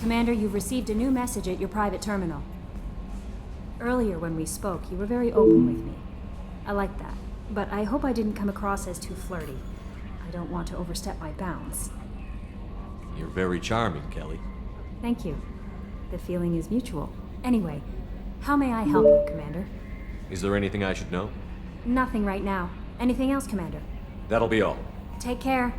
Commander, you've received a new message at your private terminal. Earlier when we spoke, you were very open with me. I like that, but I hope I didn't come across as too flirty. I don't want to overstep my bounds. You're very charming, Kelly. Thank you. The feeling is mutual. Anyway, how may I help you, Commander? Is there anything I should know? Nothing right now. Anything else, Commander? That'll be all. Take care.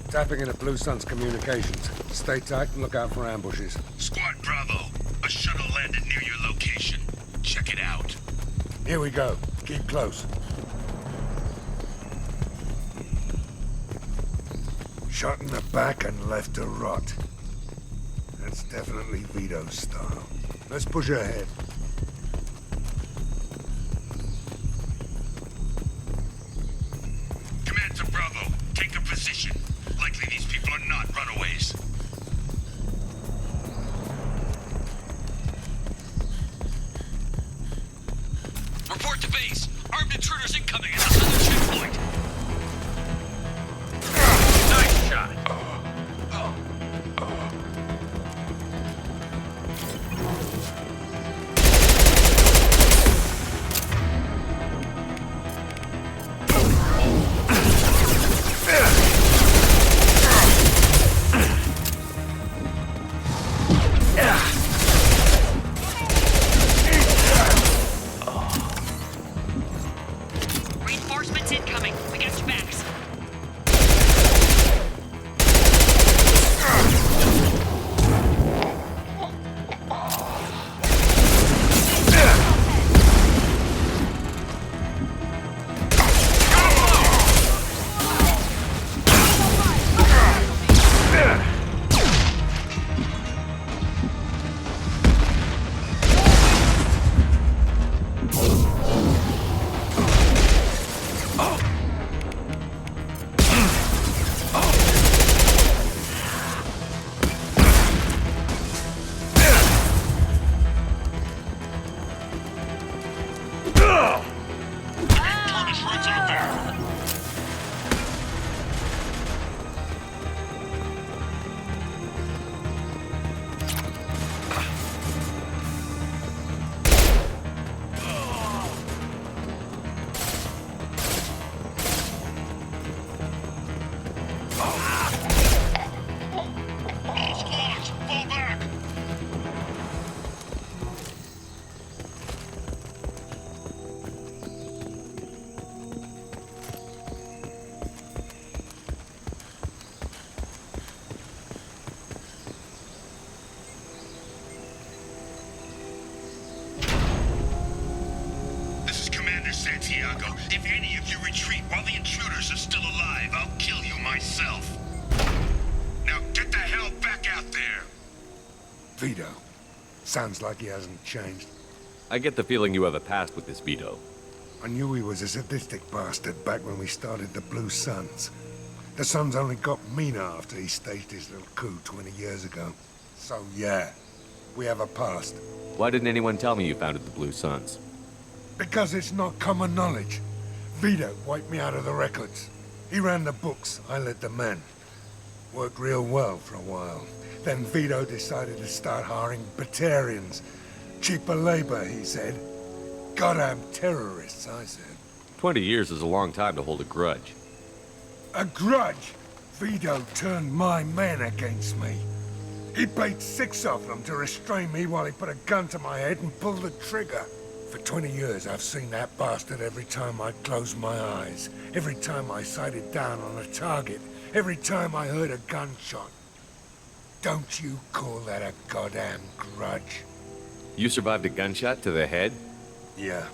Tapping into Blue Sun's communications. Stay tight and look out for ambushes. Squad Bravo, a shuttle landed near your location. Check it out. Here we go. Keep close. Shot in the back and left to rot. That's definitely Vito's style. Let's push ahead. Command to Bravo, take a position. Likely these people are not runaways. Report to base. Armed intruders incoming at the southern checkpoint. Nice shot. Reinforcements incoming. We got your backs. Commander Santiago. If any of you retreat while the intruders are still alive, I'll kill you myself. Now get the hell back out there! Vito. Sounds like he hasn't changed. I get the feeling you have a past with this Vito. I knew he was a sadistic bastard back when we started the Blue Suns. The Suns only got meaner after he staged his little coup 20 years ago. So yeah, we have a past. Why didn't anyone tell me you founded the Blue Suns? Because it's not common knowledge. Vito wiped me out of the records. He ran the books, I led the men. Worked real well for a while. Then Vito decided to start hiring Batarians. Cheaper labor, he said. Goddamn terrorists, I said. 20 years is a long time to hold a grudge. A grudge? Vito turned my men against me. He paid 6 of them to restrain me while he put a gun to my head and pulled the trigger. For 20 years, I've seen that bastard every time I closed my eyes. Every time I sighted down on a target. Every time I heard a gunshot. Don't you call that a goddamn grudge? You survived a gunshot to the head? Yeah.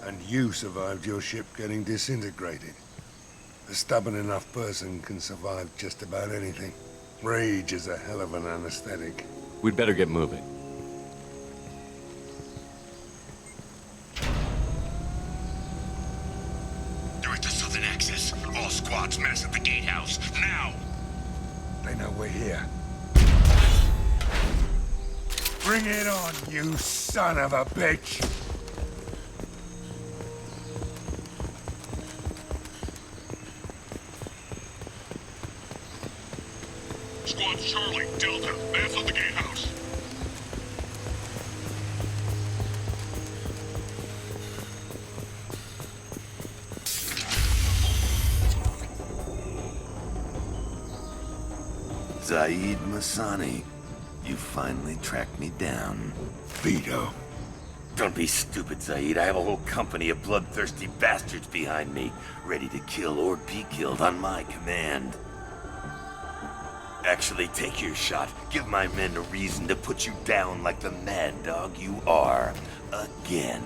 And you survived your ship getting disintegrated. A stubborn enough person can survive just about anything. Rage is a hell of an anesthetic. We'd better get moving. They're at the southern axis. All squads mass at the gatehouse. Now! They know we're here. Bring it on, you son of a bitch! Squad Charlie, Delta, mass at the gatehouse. Zaid Masani, you finally tracked me down. Vito. Don't be stupid, Zaid. I have a whole company of bloodthirsty bastards behind me, ready to kill or be killed on my command. Actually, take your shot. Give my men a reason to put you down like the mad dog you are. Again.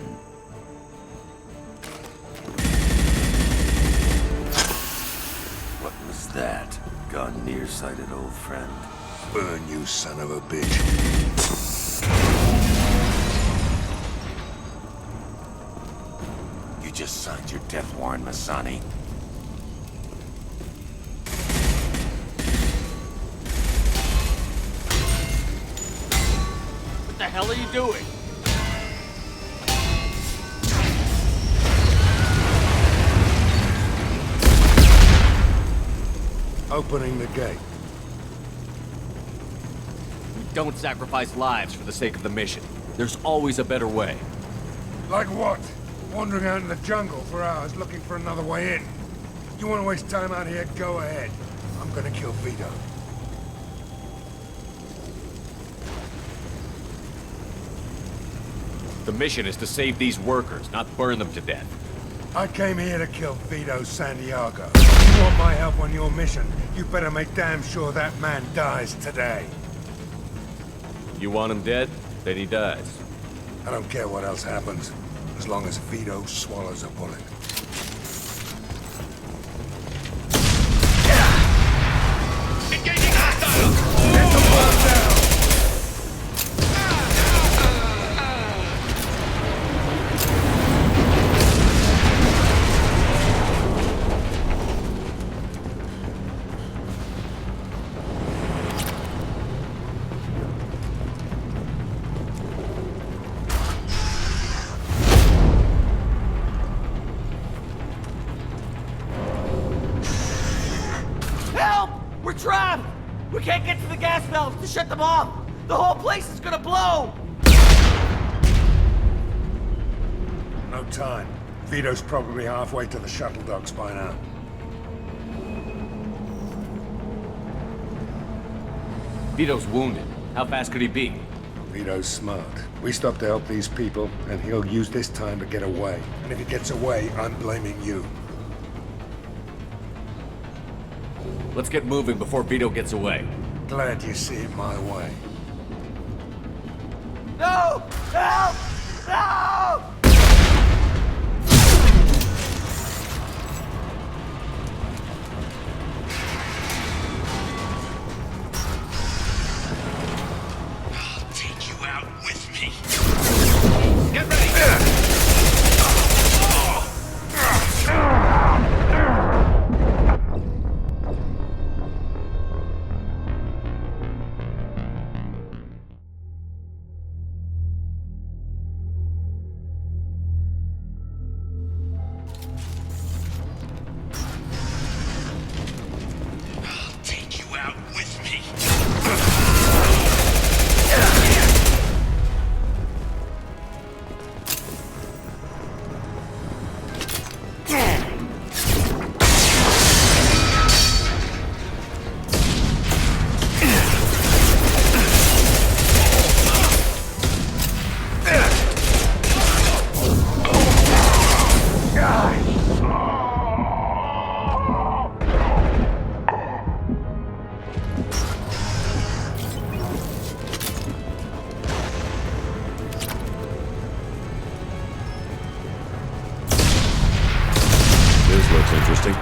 What was that? Gone nearsighted, old friend. Burn, you son of a bitch. You just signed your death warrant, Masani. What the hell are you doing? Opening the gate. Don't sacrifice lives for the sake of the mission. There's always a better way. Like what? Wandering out in the jungle for hours looking for another way in. You want to waste time out here? Go ahead. I'm gonna kill Vito. The mission is to save these workers, not burn them to death. I came here to kill Vito Santiago. You want my help on your mission, you better make damn sure that man dies today. You want him dead? Then he dies. I don't care what else happens, as long as Vito swallows a bullet. Engaging hostiles! Get the ball down! Help! We're trapped! We can't get to the gas valves to shut them off! The whole place is gonna blow! No time. Vito's probably halfway to the shuttle docks by now. Vito's wounded. How fast could he be? Vito's smart. We stopped to help these people, and he'll use this time to get away. And if he gets away, I'm blaming you. Let's get moving before Vito gets away. Glad you see it my way. No! Help! No! looks interesting.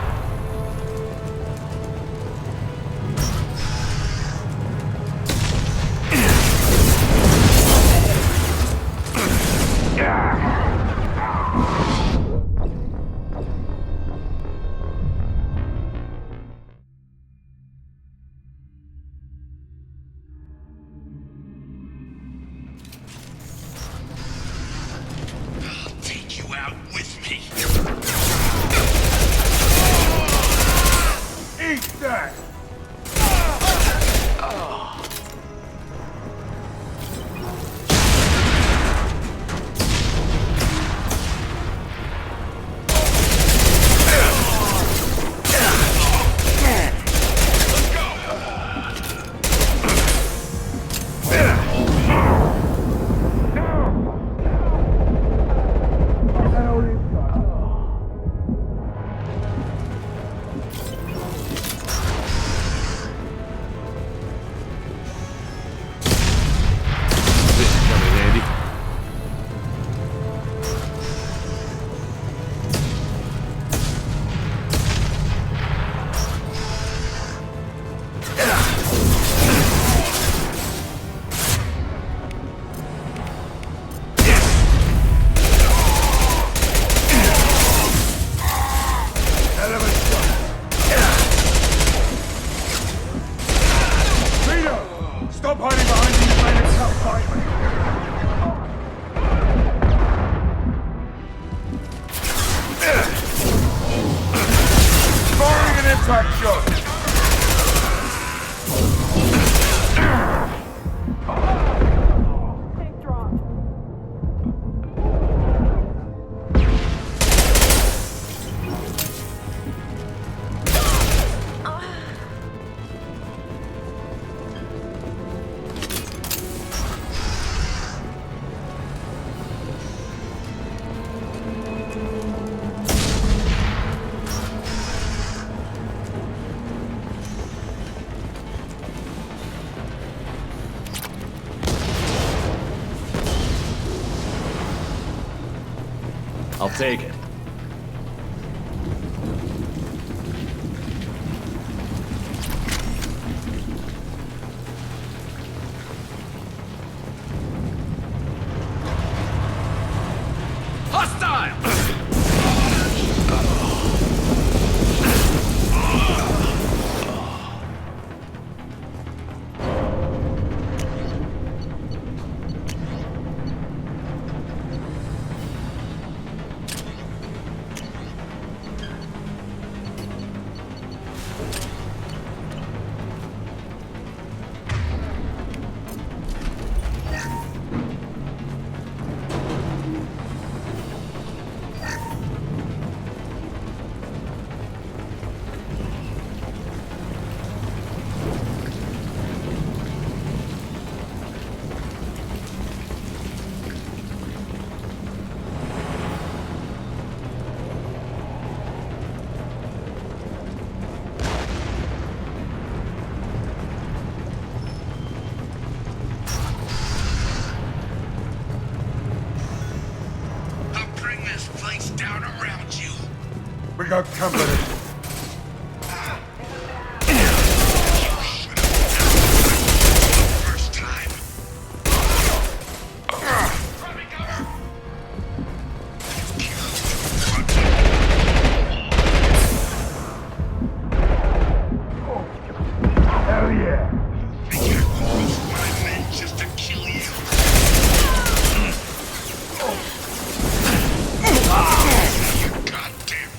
I'll take you out with me. Eat that! This is coming handy. Hell of a shot! Vito! Stop hiding behind these men and come fight me! Firing an impact shot! I'll take it. Hostile! I'll bring this place down around you. We got company. First time. Hell yeah! Think I won't risk my men just to kill you? You goddamn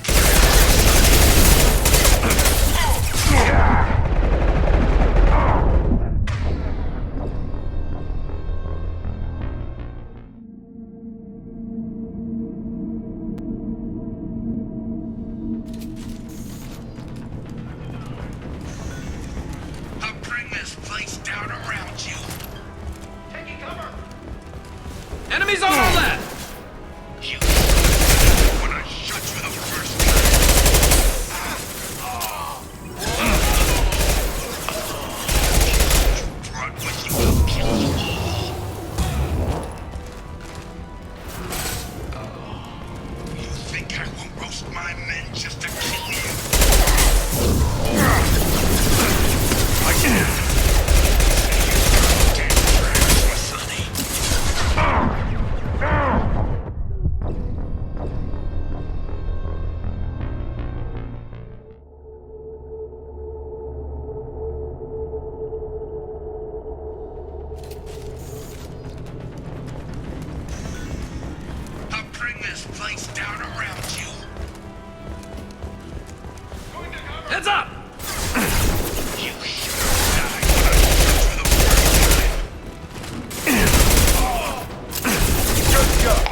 I'll bring this place down around you. Taking cover. Enemies on our left! You when I shot you the first time. Brought with you will kill you all. You think I won't roast my men just to kill you. I can't. I'll bring this place down around you. Heads up! You should die for the first time. Good job.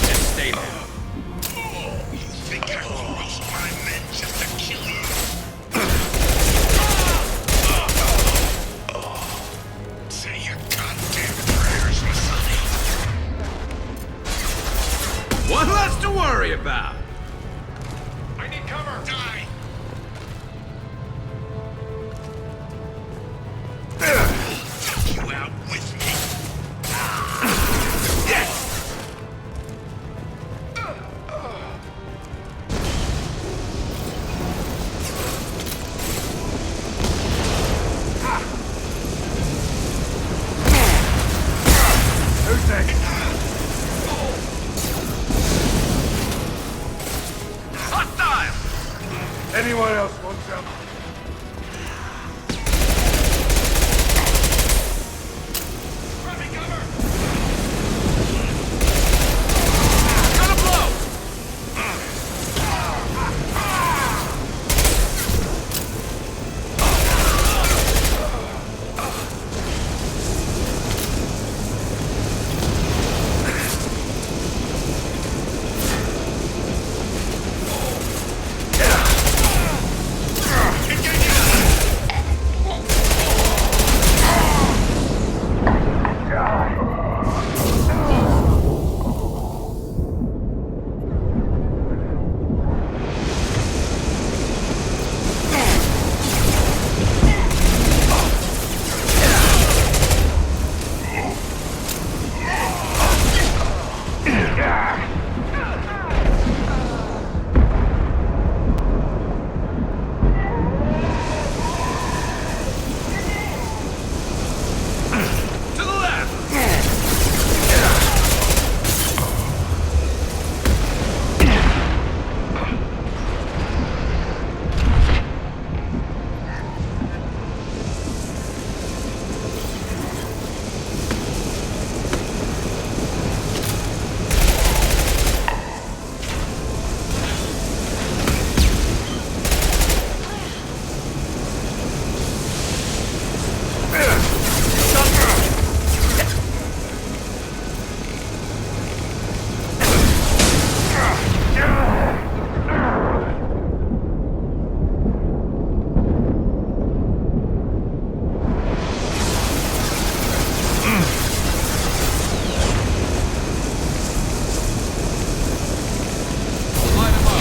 Just stay there. You think I will roast my men just to kill you? Say your goddamn prayers, Masani. One less to worry about. I need cover. Die. Take you out with me. Yes! Who's next? Hostile! Anyone else want some? Gonna blow! To the left! Line 'em up.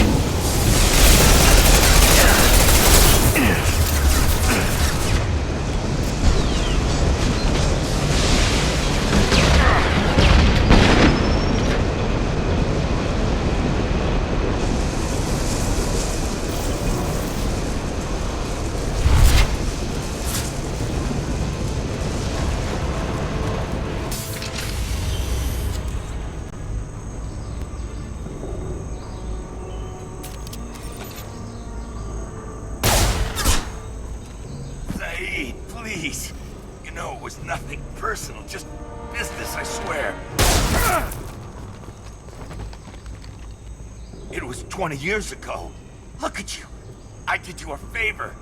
Zaid, please. You know it was nothing personal, just business, I swear. It was 20 years ago. Look at you. I did you a favor.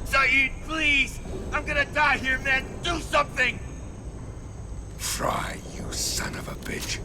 Zaid, please! I'm gonna die here, man! Do something! Try, you son of a bitch.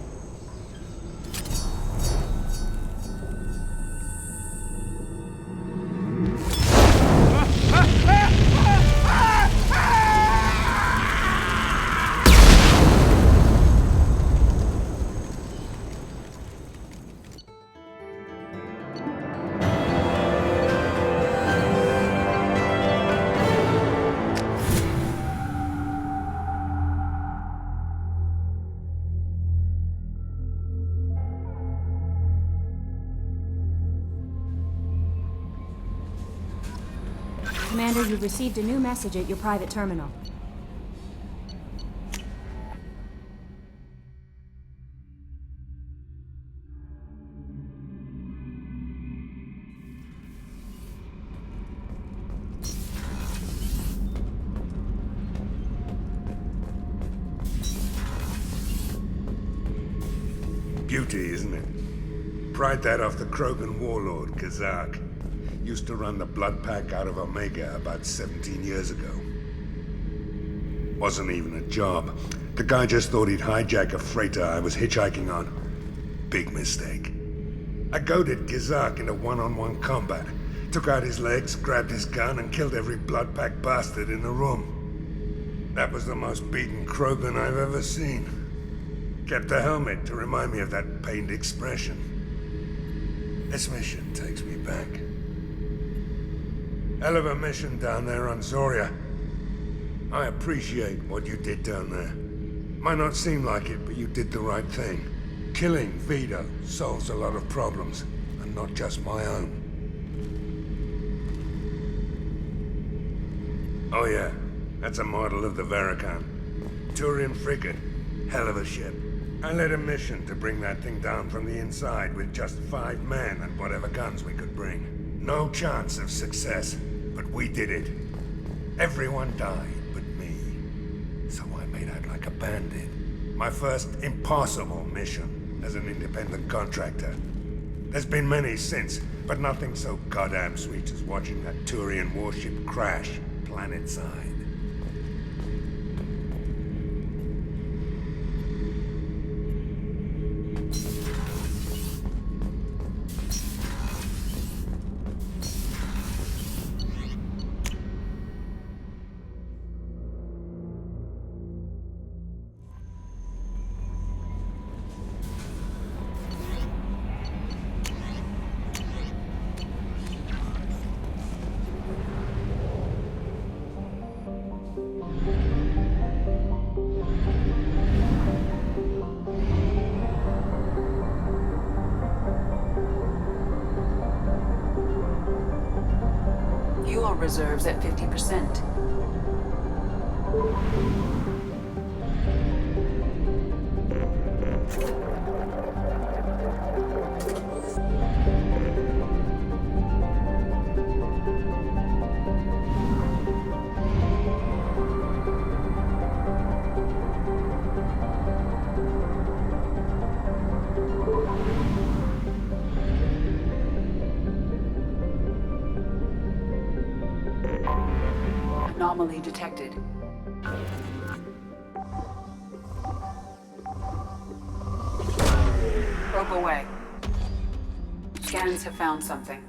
Commander, you've received a new message at your private terminal. Beauty, isn't it? Pried that off the Krogan warlord, Kazak. Used to run the Blood Pack out of Omega about 17 years ago. Wasn't even a job. The guy just thought he'd hijack a freighter I was hitchhiking on. Big mistake. I goaded Kazak into one-on-one combat. Took out his legs, grabbed his gun, and killed every Blood Pack bastard in the room. That was the most beaten Krogan I've ever seen. Kept a helmet to remind me of that pained expression. This mission takes me back. Hell of a mission down there on Zoria. I appreciate what you did down there. Might not seem like it, but you did the right thing. Killing Vito solves a lot of problems, and not just my own. Oh yeah, that's a model of the Verikan. Turian frigate. Hell of a ship. I led a mission to bring that thing down from the inside with just 5 men and whatever guns we could bring. No chance of success, but we did it. Everyone died but me. So I made out like a bandit. My first impossible mission as an independent contractor. There's been many since, but nothing so goddamn sweet as watching that Turian warship crash planet-side. Fuel reserves at 50%. Anomaly detected. Probe away. Scans have found something.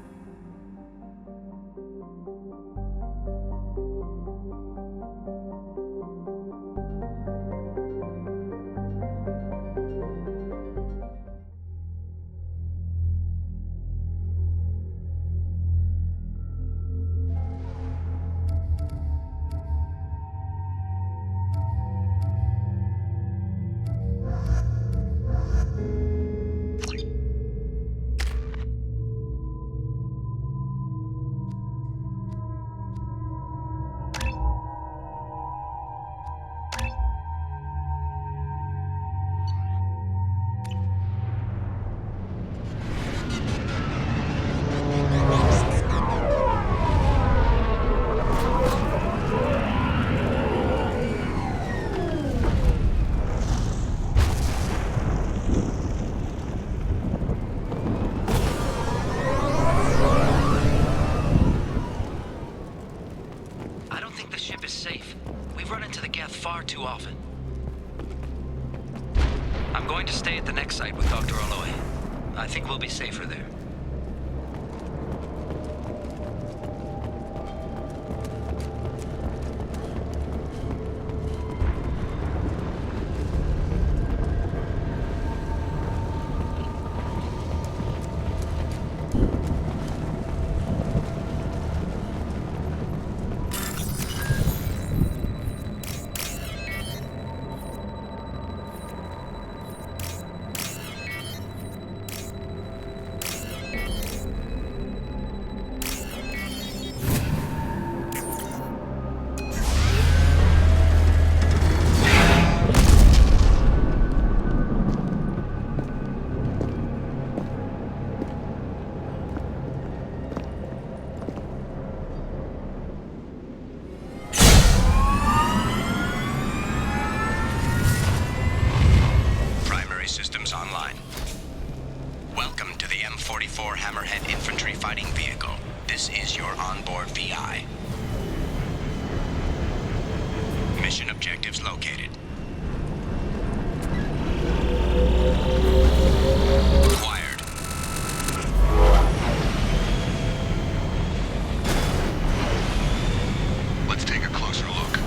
Far too often. I'm going to stay at the next site with Dr. Aloy. I think we'll be safer there. 44 Hammerhead infantry fighting vehicle. This is your onboard VI. Mission objectives located. Acquired. Let's take a closer look.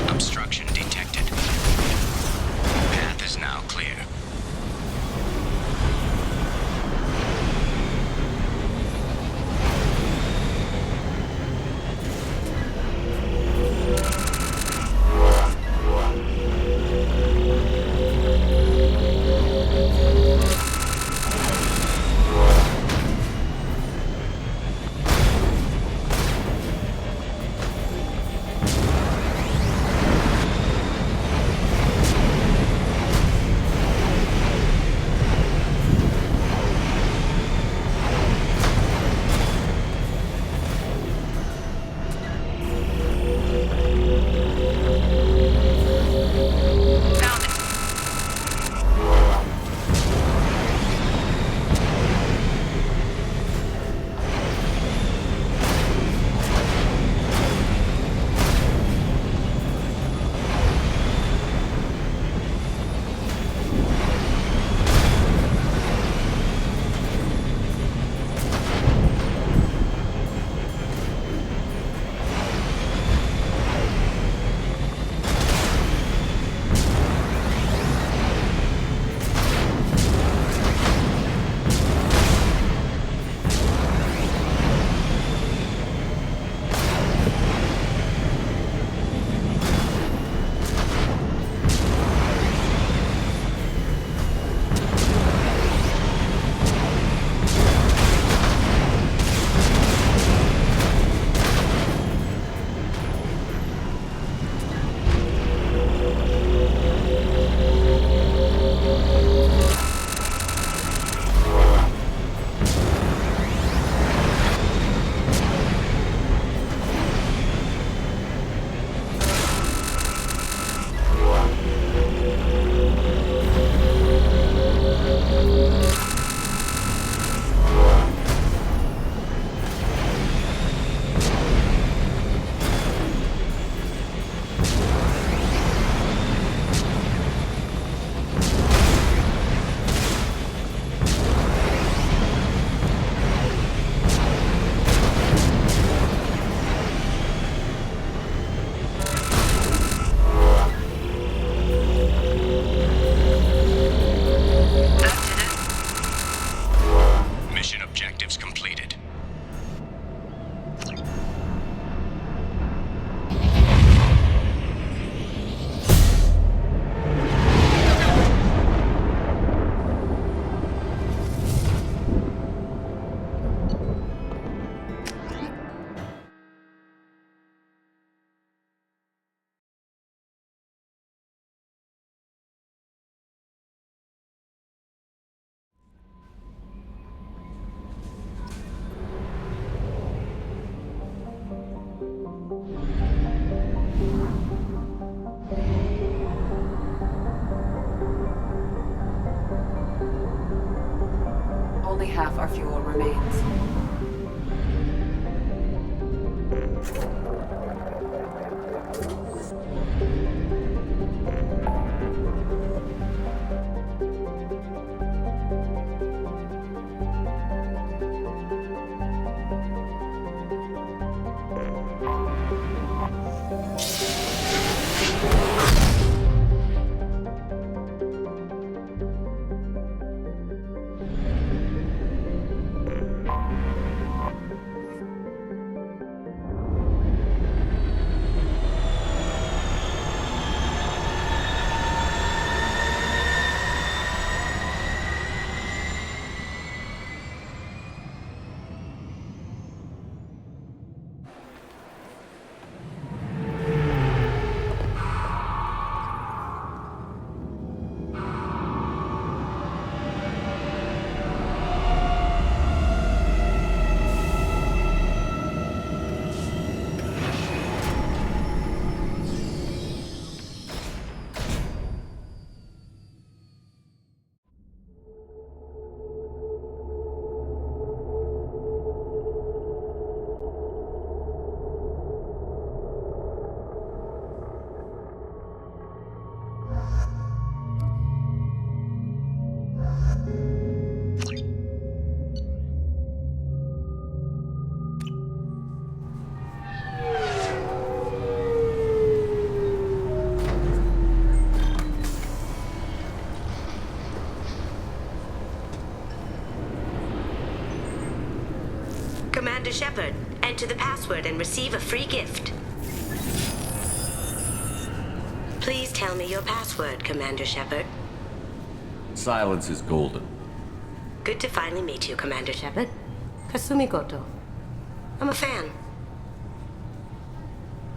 Obstruction detected. Path is now clear. Found it. That did it. Mission objectives completed. Only half our fuel remains. Commander Shepard, enter the password and receive a free gift. Please tell me your password, Commander Shepard. Silence is golden. Good to finally meet you, Commander Shepard. Kasumi Goto. I'm a fan.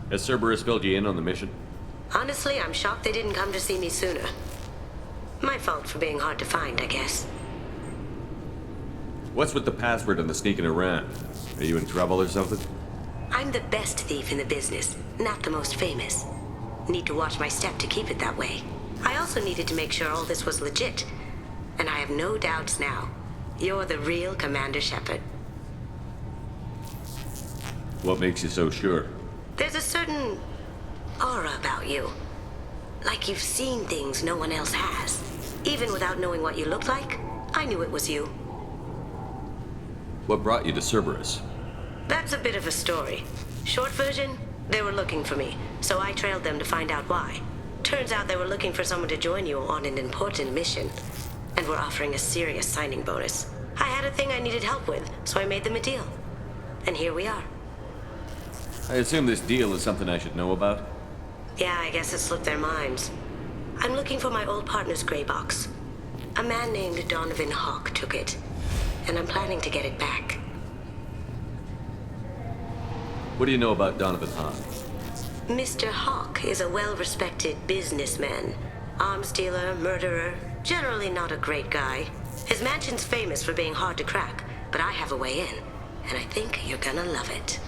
Has Cerberus filled you in on the mission? Honestly, I'm shocked they didn't come to see me sooner. My fault for being hard to find, I guess. What's with the password and the sneaking around? Are you in trouble or something? I'm the best thief in the business, not the most famous. Need to watch my step to keep it that way. I also needed to make sure all this was legit. And I have no doubts now. You're the real Commander Shepard. What makes you so sure? There's a certain aura about you. Like you've seen things no one else has. Even without knowing what you looked like, I knew it was you. What brought you to Cerberus? That's a bit of a story. Short version, they were looking for me, so I trailed them to find out why. Turns out they were looking for someone to join you on an important mission, and were offering a serious signing bonus. I had a thing I needed help with, so I made them a deal. And here we are. I assume this deal is something I should know about? Yeah, I guess it slipped their minds. I'm looking for my old partner's gray box. A man named Donovan Hawk took it, and I'm planning to get it back. What do you know about Donovan Hawk? Mr. Hawk is a well-respected businessman. Arms dealer, murderer, generally not a great guy. His mansion's famous for being hard to crack, but I have a way in, and I think you're gonna love it.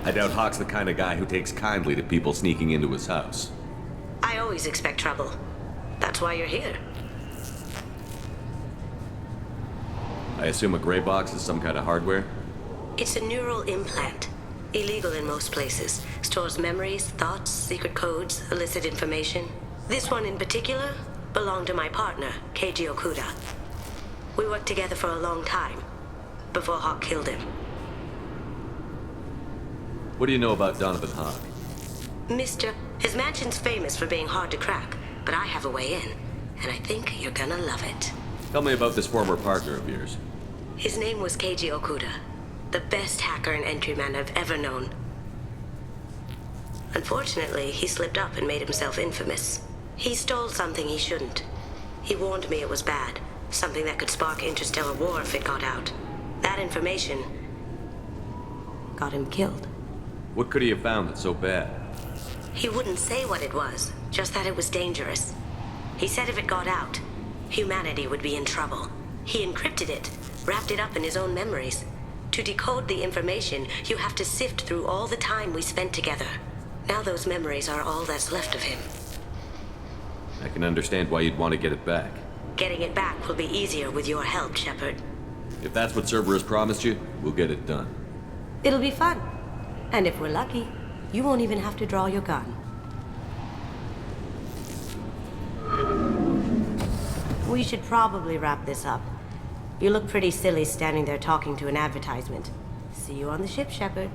I doubt Hawk's the kind of guy who takes kindly to people sneaking into his house. I always expect trouble. That's why you're here. I assume a gray box is some kind of hardware? It's a neural implant. Illegal in most places. Stores memories, thoughts, secret codes, illicit information. This one in particular belonged to my partner, Keiji Okuda. We worked together for a long time, before Hawk killed him. What do you know about Donovan Hawk? His mansion's famous for being hard to crack, but I have a way in, and I think you're gonna love it. Tell me about this former partner of yours. His name was Keiji Okuda, the best hacker and entryman I've ever known. Unfortunately, he slipped up and made himself infamous. He stole something he shouldn't. He warned me it was bad, something that could spark interstellar war if it got out. That information got him killed. What could he have found that's so bad? He wouldn't say what it was, just that it was dangerous. He said if it got out, humanity would be in trouble. He encrypted it, wrapped it up in his own memories. To decode the information, you have to sift through all the time we spent together. Now those memories are all that's left of him. I can understand why you'd want to get it back. Getting it back will be easier with your help, Shepard. If that's what Cerberus promised you, we'll get it done. It'll be fun. And if we're lucky, you won't even have to draw your gun. We should probably wrap this up. You look pretty silly standing there talking to an advertisement. See you on the ship, Shepard.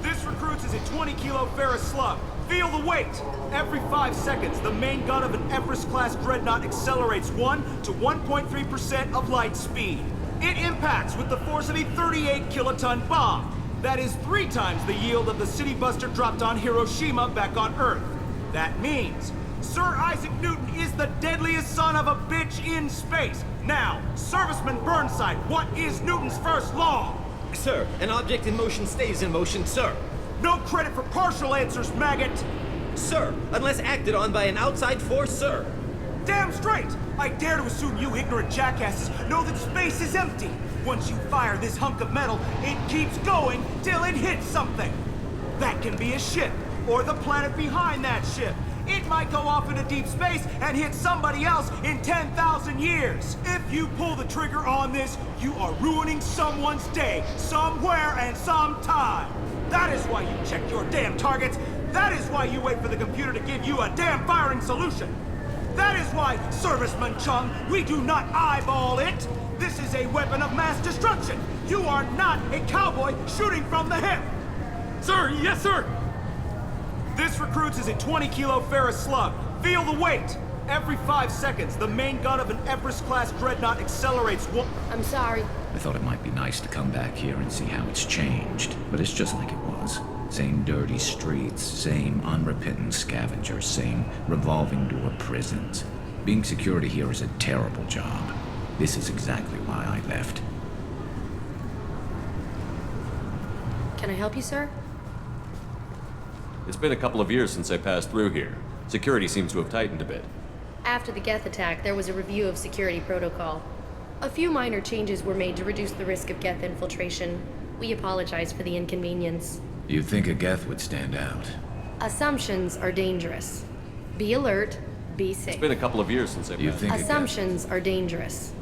This recruits is a 20-kilo ferrous slug. Feel the weight! Every 5 seconds, the main gun of an Everest-class dreadnought accelerates 1 to 1.3% of light speed. It impacts with the force of a 38-kiloton bomb. That is 3 times the yield of the city buster dropped on Hiroshima back on Earth. That means Sir Isaac Newton is the deadliest son of a bitch in space. Now, Serviceman Burnside, what is Newton's first law? Sir, an object in motion stays in motion, sir. No credit for partial answers, maggot! Sir, unless acted on by an outside force, sir. Damn straight! I dare to assume you ignorant jackasses know that space is empty. Once you fire this hunk of metal, it keeps going till it hits something. That can be a ship, or the planet behind that ship. It might go off into deep space and hit somebody else in 10,000 years. If you pull the trigger on this, you are ruining someone's day, somewhere and sometime. That is why you check your damn targets. That is why you wait for the computer to give you a damn firing solution. That is why, Serviceman Chung, we do not eyeball it. This is a weapon of mass destruction. You are not a cowboy shooting from the hip. Sir, yes, sir. This recruits is a 20-kilo Ferris slug. Feel the weight. Every 5 seconds, the main gun of an Everest-class dreadnought accelerates one... I'm sorry. I thought it might be nice to come back here and see how it's changed, but it's just like it was. Same dirty streets, same unrepentant scavengers, same revolving door prisons. Being security here is a terrible job. This is exactly why I left. Can I help you, sir? It's been a couple of years since I passed through here. Security seems to have tightened a bit. After the Geth attack, there was a review of security protocol. A few minor changes were made to reduce the risk of Geth infiltration. We apologize for the inconvenience. You'd think a Geth would stand out. Assumptions are dangerous. Be alert, be safe. It's been a couple of years since I passed. Assumptions are dangerous.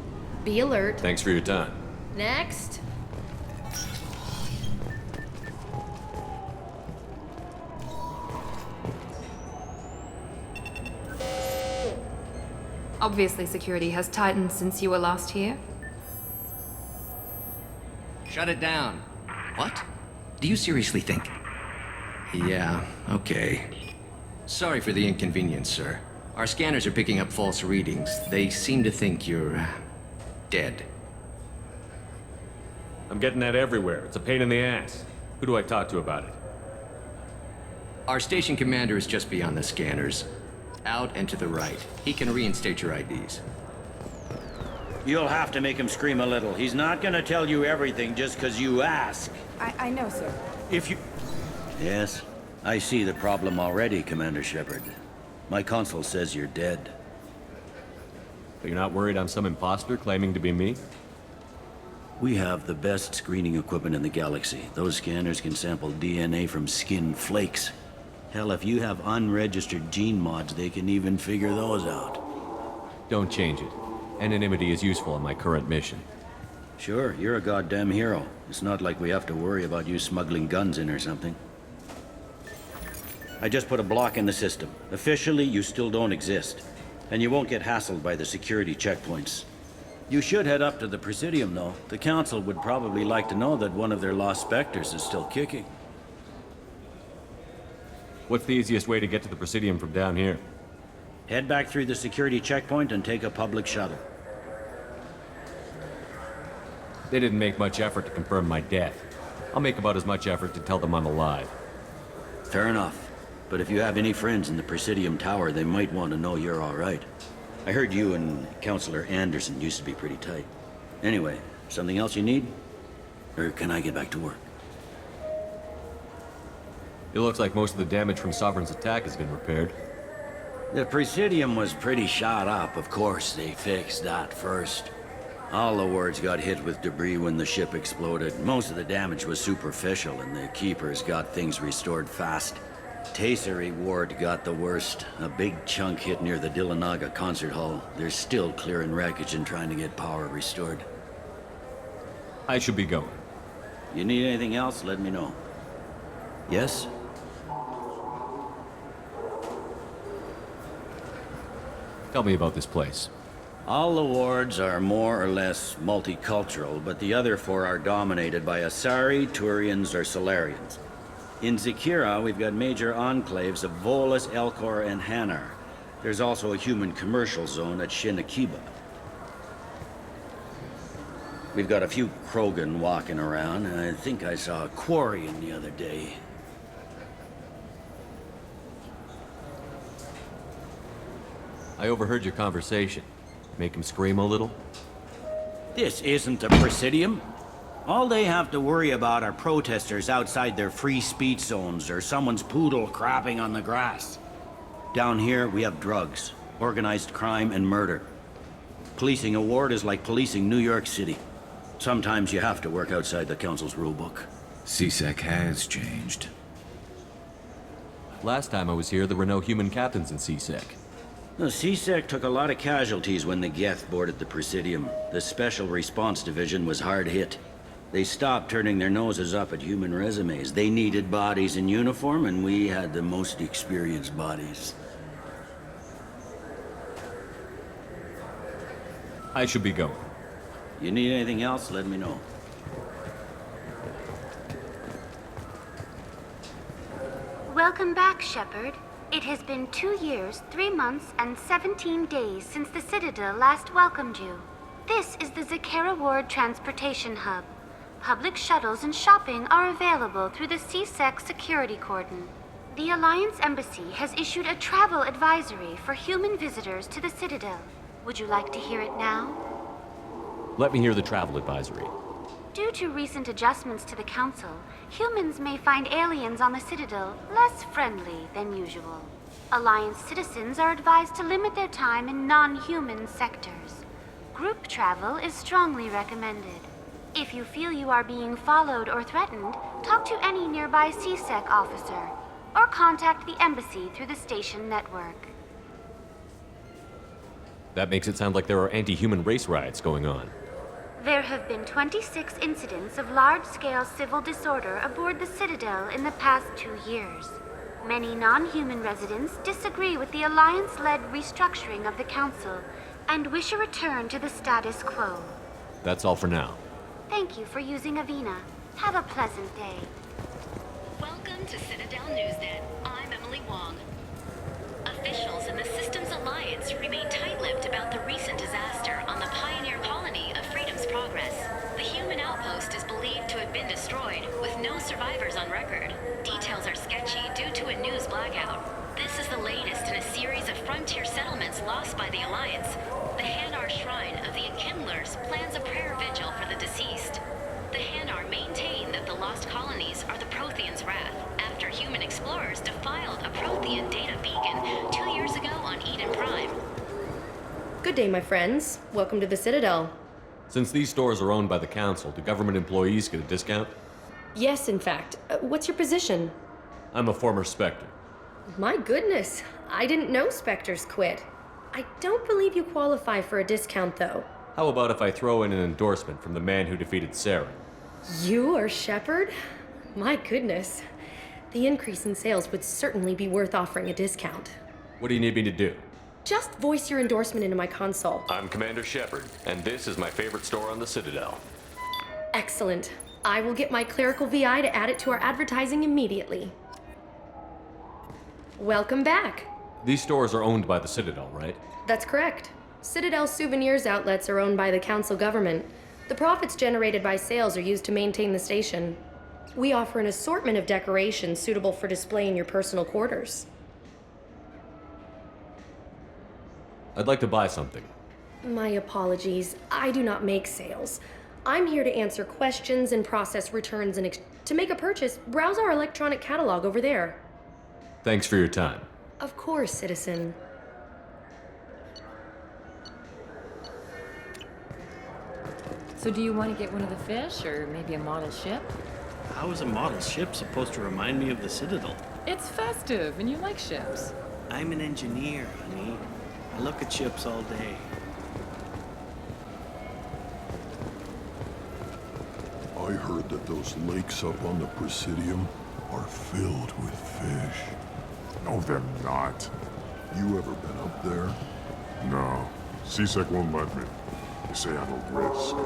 Be alert. Thanks for your time. Next. Obviously, security has tightened since you were last here. Shut it down. What? Do you seriously think? Yeah, okay. Sorry for the inconvenience, sir. Our scanners are picking up false readings. They seem to think you're... dead. I'm getting that everywhere. It's a pain in the ass. Who do I talk to about it? Our station commander is just beyond the scanners. Out and to the right. He can reinstate your IDs. You'll have to make him scream a little. He's not gonna tell you everything just because you ask. I know, sir. If you... Yes, I see the problem already, Commander Shepard. My console says you're dead. But you're not worried I'm some imposter claiming to be me? We have the best screening equipment in the galaxy. Those scanners can sample DNA from skin flakes. Hell, if you have unregistered gene mods, they can even figure those out. Don't change it. Anonymity is useful in my current mission. Sure, you're a goddamn hero. It's not like we have to worry about you smuggling guns in or something. I just put a block in the system. Officially, you still don't exist. And you won't get hassled by the security checkpoints. You should head up to the Presidium, though. The Council would probably like to know that one of their lost Spectres is still kicking. What's the easiest way to get to the Presidium from down here? Head back through the security checkpoint and take a public shuttle. They didn't make much effort to confirm my death. I'll make about as much effort to tell them I'm alive. Fair enough. But if you have any friends in the Presidium Tower, they might want to know you're all right. I heard you and Counselor Anderson used to be pretty tight. Anyway, something else you need? Or can I get back to work? It looks like most of the damage from Sovereign's attack has been repaired. The Presidium was pretty shot up, of course. They fixed that first. All the wards got hit with debris when the ship exploded. Most of the damage was superficial, and the Keepers got things restored fast. Tasery Ward got the worst. A big chunk hit near the Dillanaga concert hall. They're still clearing wreckage and trying to get power restored. I should be going. You need anything else, let me know. Yes? Tell me about this place. All the wards are more or less multicultural, but the other four are dominated by Asari, Turians, or Solarians. In Zakira, we've got major enclaves of Volus, Elcor, and Hanar. There's also a human commercial zone at Shinakiba. We've got a few Krogan walking around, and I think I saw a Quarian the other day. I overheard your conversation. Make him scream a little? This isn't a Presidium. All they have to worry about are protesters outside their free speech zones or someone's poodle crapping on the grass. Down here, we have drugs, organized crime, and murder. Policing a ward is like policing New York City. Sometimes you have to work outside the Council's rulebook. CSEC has changed. Last time I was here, there were no human captains in CSEC. The CSEC took a lot of casualties when the Geth boarded the Presidium. The Special Response Division was hard hit. They stopped turning their noses up at human resumes. They needed bodies in uniform, and we had the most experienced bodies. I should be going. You need anything else, let me know. Welcome back, Shepard. It has been 2 years, 3 months, and 17 days since the Citadel last welcomed you. This is the Zakera Ward Transportation Hub. Public shuttles and shopping are available through the CSEC security cordon. The Alliance Embassy has issued a travel advisory for human visitors to the Citadel. Would you like to hear it now? Let me hear the travel advisory. Due to recent adjustments to the Council, humans may find aliens on the Citadel less friendly than usual. Alliance citizens are advised to limit their time in non-human sectors. Group travel is strongly recommended. If you feel you are being followed or threatened, talk to any nearby CSEC officer, or contact the Embassy through the station network. That makes it sound like there are anti-human race riots going on. There have been 26 incidents of large-scale civil disorder aboard the Citadel in the past 2 years. Many non-human residents disagree with the Alliance-led restructuring of the Council and wish a return to the status quo. That's all for now. Thank you for using Avina. Have a pleasant day. Welcome to Citadel Newsnet. I'm Emily Wong. Officials in the Systems Alliance remain tight-lipped about the recent disaster on the pioneer colony of Freedom's Progress. The human outpost is believed to have been destroyed, with no survivors on record. Details are sketchy due to a news blackout. This is the latest in a series of frontier settlements lost by the Alliance. The Hanar Shrine of the Enkindlers plans a prayer vigil for the deceased. The Hanar maintain that the lost colonies are the Protheans' wrath, after human explorers defiled a Prothean data beacon 2 years ago on Eden Prime. Good day, my friends. Welcome to the Citadel. Since these stores are owned by the Council, do government employees get a discount? Yes, in fact. What's your position? I'm a former Spectre. My goodness, I didn't know Spectres quit. I don't believe you qualify for a discount, though. How about if I throw in an endorsement from the man who defeated Saren? You are Shepard? My goodness. The increase in sales would certainly be worth offering a discount. What do you need me to do? Just voice your endorsement into my console. I'm Commander Shepard, and this is my favorite store on the Citadel. Excellent. I will get my clerical VI to add it to our advertising immediately. Welcome back. These stores are owned by the Citadel, right? That's correct. Citadel Souvenirs outlets are owned by the Council government. The profits generated by sales are used to maintain the station. We offer an assortment of decorations suitable for display in your personal quarters. I'd like to buy something. My apologies. I do not make sales. I'm here to answer questions and process returns and to make a purchase, browse our electronic catalog over there. Thanks for your time. Of course, citizen. So do you want to get one of the fish, or maybe a model ship? How is a model ship supposed to remind me of the Citadel? It's festive, and you like ships. I'm an engineer, honey. I look at ships all day. I heard that those lakes up on the Presidium are filled with fish. No, they're not. You ever been up there? No. CSEC won't let me. They say I'm a risk.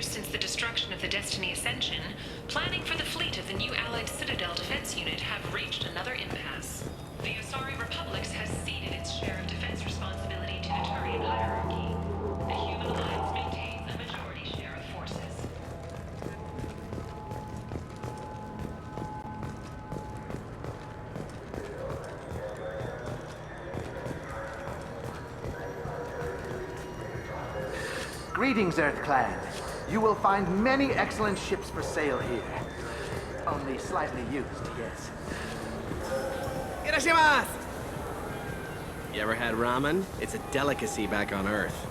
Since the destruction of the Destiny Ascension, planning for the fleet of the new Allied Citadel Defense Unit have reached another impasse. The Asari Republics has ceded its share of defense responsibility to the Turian hierarchy. The Human Alliance maintains a majority share of forces. Greetings, Earth Clan. You will find many excellent ships for sale here. Only slightly used, yes. Irashimasu! You ever had ramen? It's a delicacy back on Earth.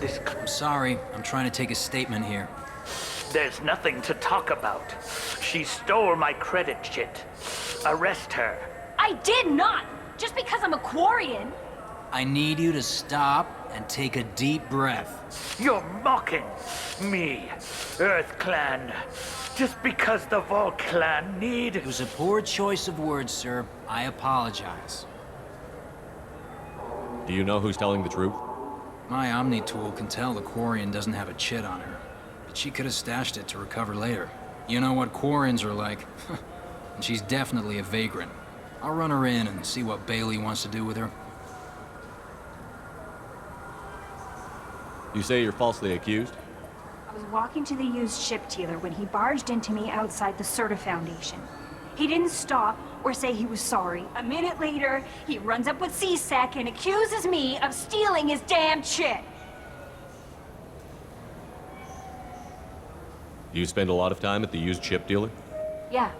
this... I'm sorry. I'm trying to take a statement here. There's nothing to talk about. She stole my credit chit. Arrest her. I did not! Just because I'm a Quarian! I need you to stop and take a deep breath. You're mocking me, Earth Clan. Just because the Vol Clan need... It was a poor choice of words, sir. I apologize. Do you know who's telling the truth? My Omni tool can tell the Quarian doesn't have a chit on her, but she could have stashed it to recover later. You know what Quarians are like. And she's definitely a vagrant. I'll run her in and see what Bailey wants to do with her. You say you're falsely accused? I was walking to the used ship dealer when he barged into me outside the Serta Foundation. He didn't stop or say he was sorry. A minute later, he runs up with CSEC and accuses me of stealing his damn chit. Do you spend a lot of time at the used ship dealer? Yeah,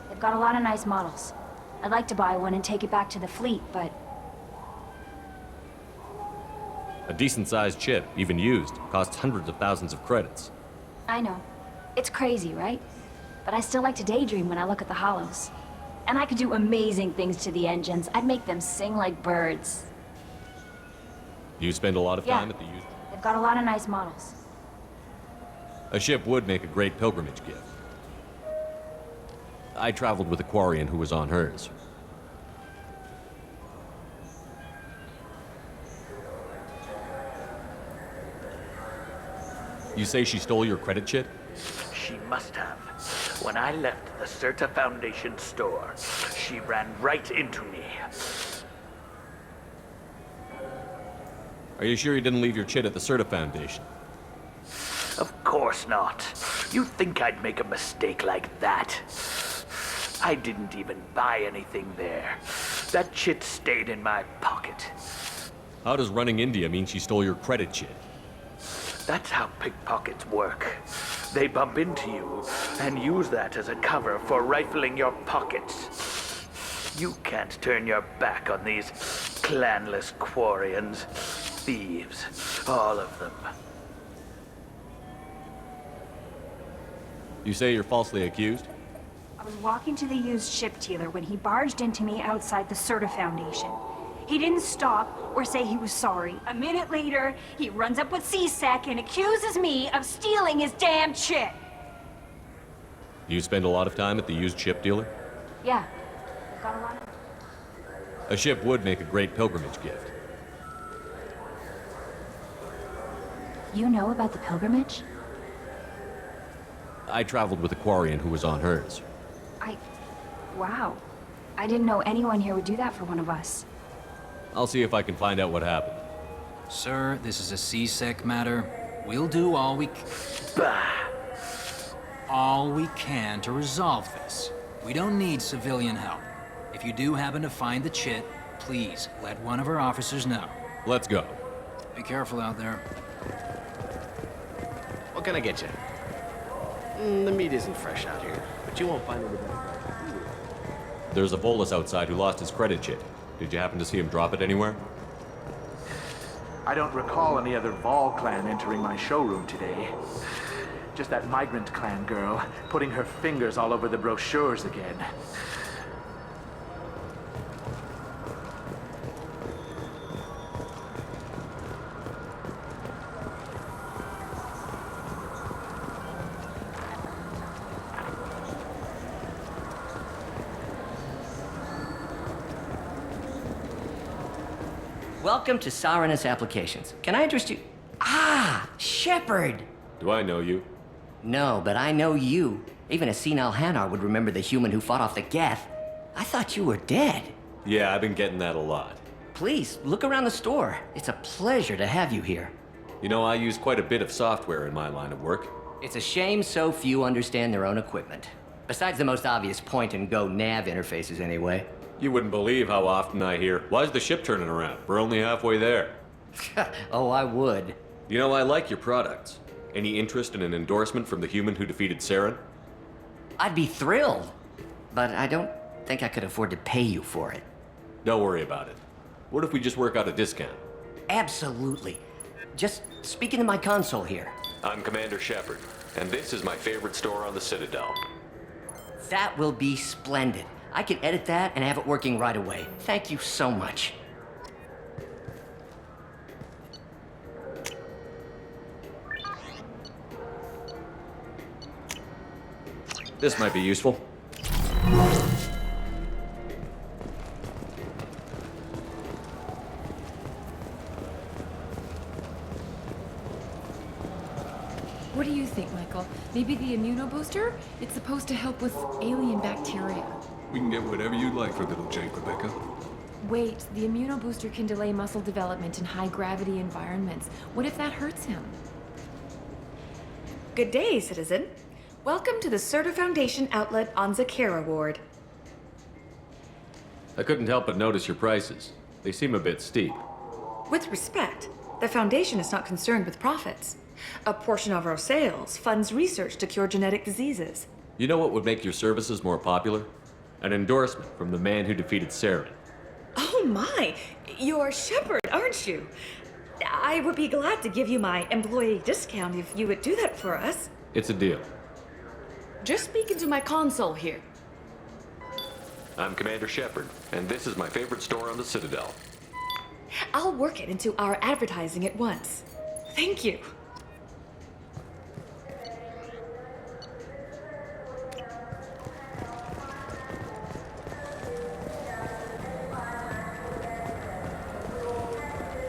they've got a lot of nice models. I'd like to buy one and take it back to the fleet, but A decent-sized chip, even used, costs hundreds of thousands of credits. I know. It's crazy, right? But I still like to daydream when I look at the hollows. And I could do amazing things to the engines. I'd make them sing like birds. Do you spend a lot of time at the used... They've got a lot of nice models. A ship would make a great pilgrimage gift. I traveled with a Quarian who was on hers. You say she stole your credit chit? She must have. When I left the Serta Foundation store, she ran right into me. Are you sure you didn't leave your chit at the Serta Foundation? Of course not. You'd think I'd make a mistake like that. I didn't even buy anything there. That chit stayed in my pocket. How does running India mean she stole your credit chit? That's how pickpockets work. They bump into you and use that as a cover for rifling your pockets. You can't turn your back on these clanless Quarians. Thieves, all of them. You say you're falsely accused? I was walking to the used ship dealer when he barged into me outside the Serta Foundation. He didn't stop or say he was sorry. A minute later, he runs up with CSEC and accuses me of stealing his damn chit. Do you spend a lot of time at the used ship dealer? Yeah, I've got a lot of... A ship would make a great pilgrimage gift. You know about the pilgrimage? I traveled with a Quarian who was on hers. Wow. I didn't know anyone here would do that for one of us. I'll see if I can find out what happened. Sir, this is a CSEC matter. We'll do all we can to resolve this. We don't need civilian help. If you do happen to find the chit, please let one of our officers know. Let's go. Be careful out there. What can I get you? The meat isn't fresh out here, but you won't find it without. There's a Volus outside who lost his credit chit. Did you happen to see him drop it anywhere? I don't recall any other Vol clan entering my showroom today. Just that migrant clan girl putting her fingers all over the brochures again. Welcome to Saranus Applications. Can I interest you? Ah, Shepard! Do I know you? No, but I know you. Even a senile Hanar would remember the human who fought off the Geth. I thought you were dead. Yeah, I've been getting that a lot. Please, look around the store. It's a pleasure to have you here. You know, I use quite a bit of software in my line of work. It's a shame so few understand their own equipment. Besides the most obvious point-and-go nav interfaces, anyway. You wouldn't believe how often I hear, "Why's the ship turning around? We're only halfway there." Oh, I would. You know, I like your products. Any interest in an endorsement from the human who defeated Saren? I'd be thrilled. But I don't think I could afford to pay you for it. Don't worry about it. What if we just work out a discount? Absolutely. Just speaking to my console here. I'm Commander Shepard, and this is my favorite store on the Citadel. That will be splendid. I can edit that and have it working right away. Thank you so much. This might be useful. What do you think, Michael? Maybe the immunobooster? It's supposed to help with alien bacteria. We can get whatever you'd like for little Jake, Rebecca. Wait, the immunobooster can delay muscle development in high-gravity environments. What if that hurts him? Good day, citizen. Welcome to the Serta Foundation outlet on Zakera Ward. I couldn't help but notice your prices. They seem a bit steep. With respect, the Foundation is not concerned with profits. A portion of our sales funds research to cure genetic diseases. You know what would make your services more popular? An endorsement from the man who defeated Saren. Oh my! You're Shepard, aren't you? I would be glad to give you my employee discount if you would do that for us. It's a deal. Just speaking to my console here. I'm Commander Shepard, and this is my favorite store on the Citadel. I'll work it into our advertising at once. Thank you.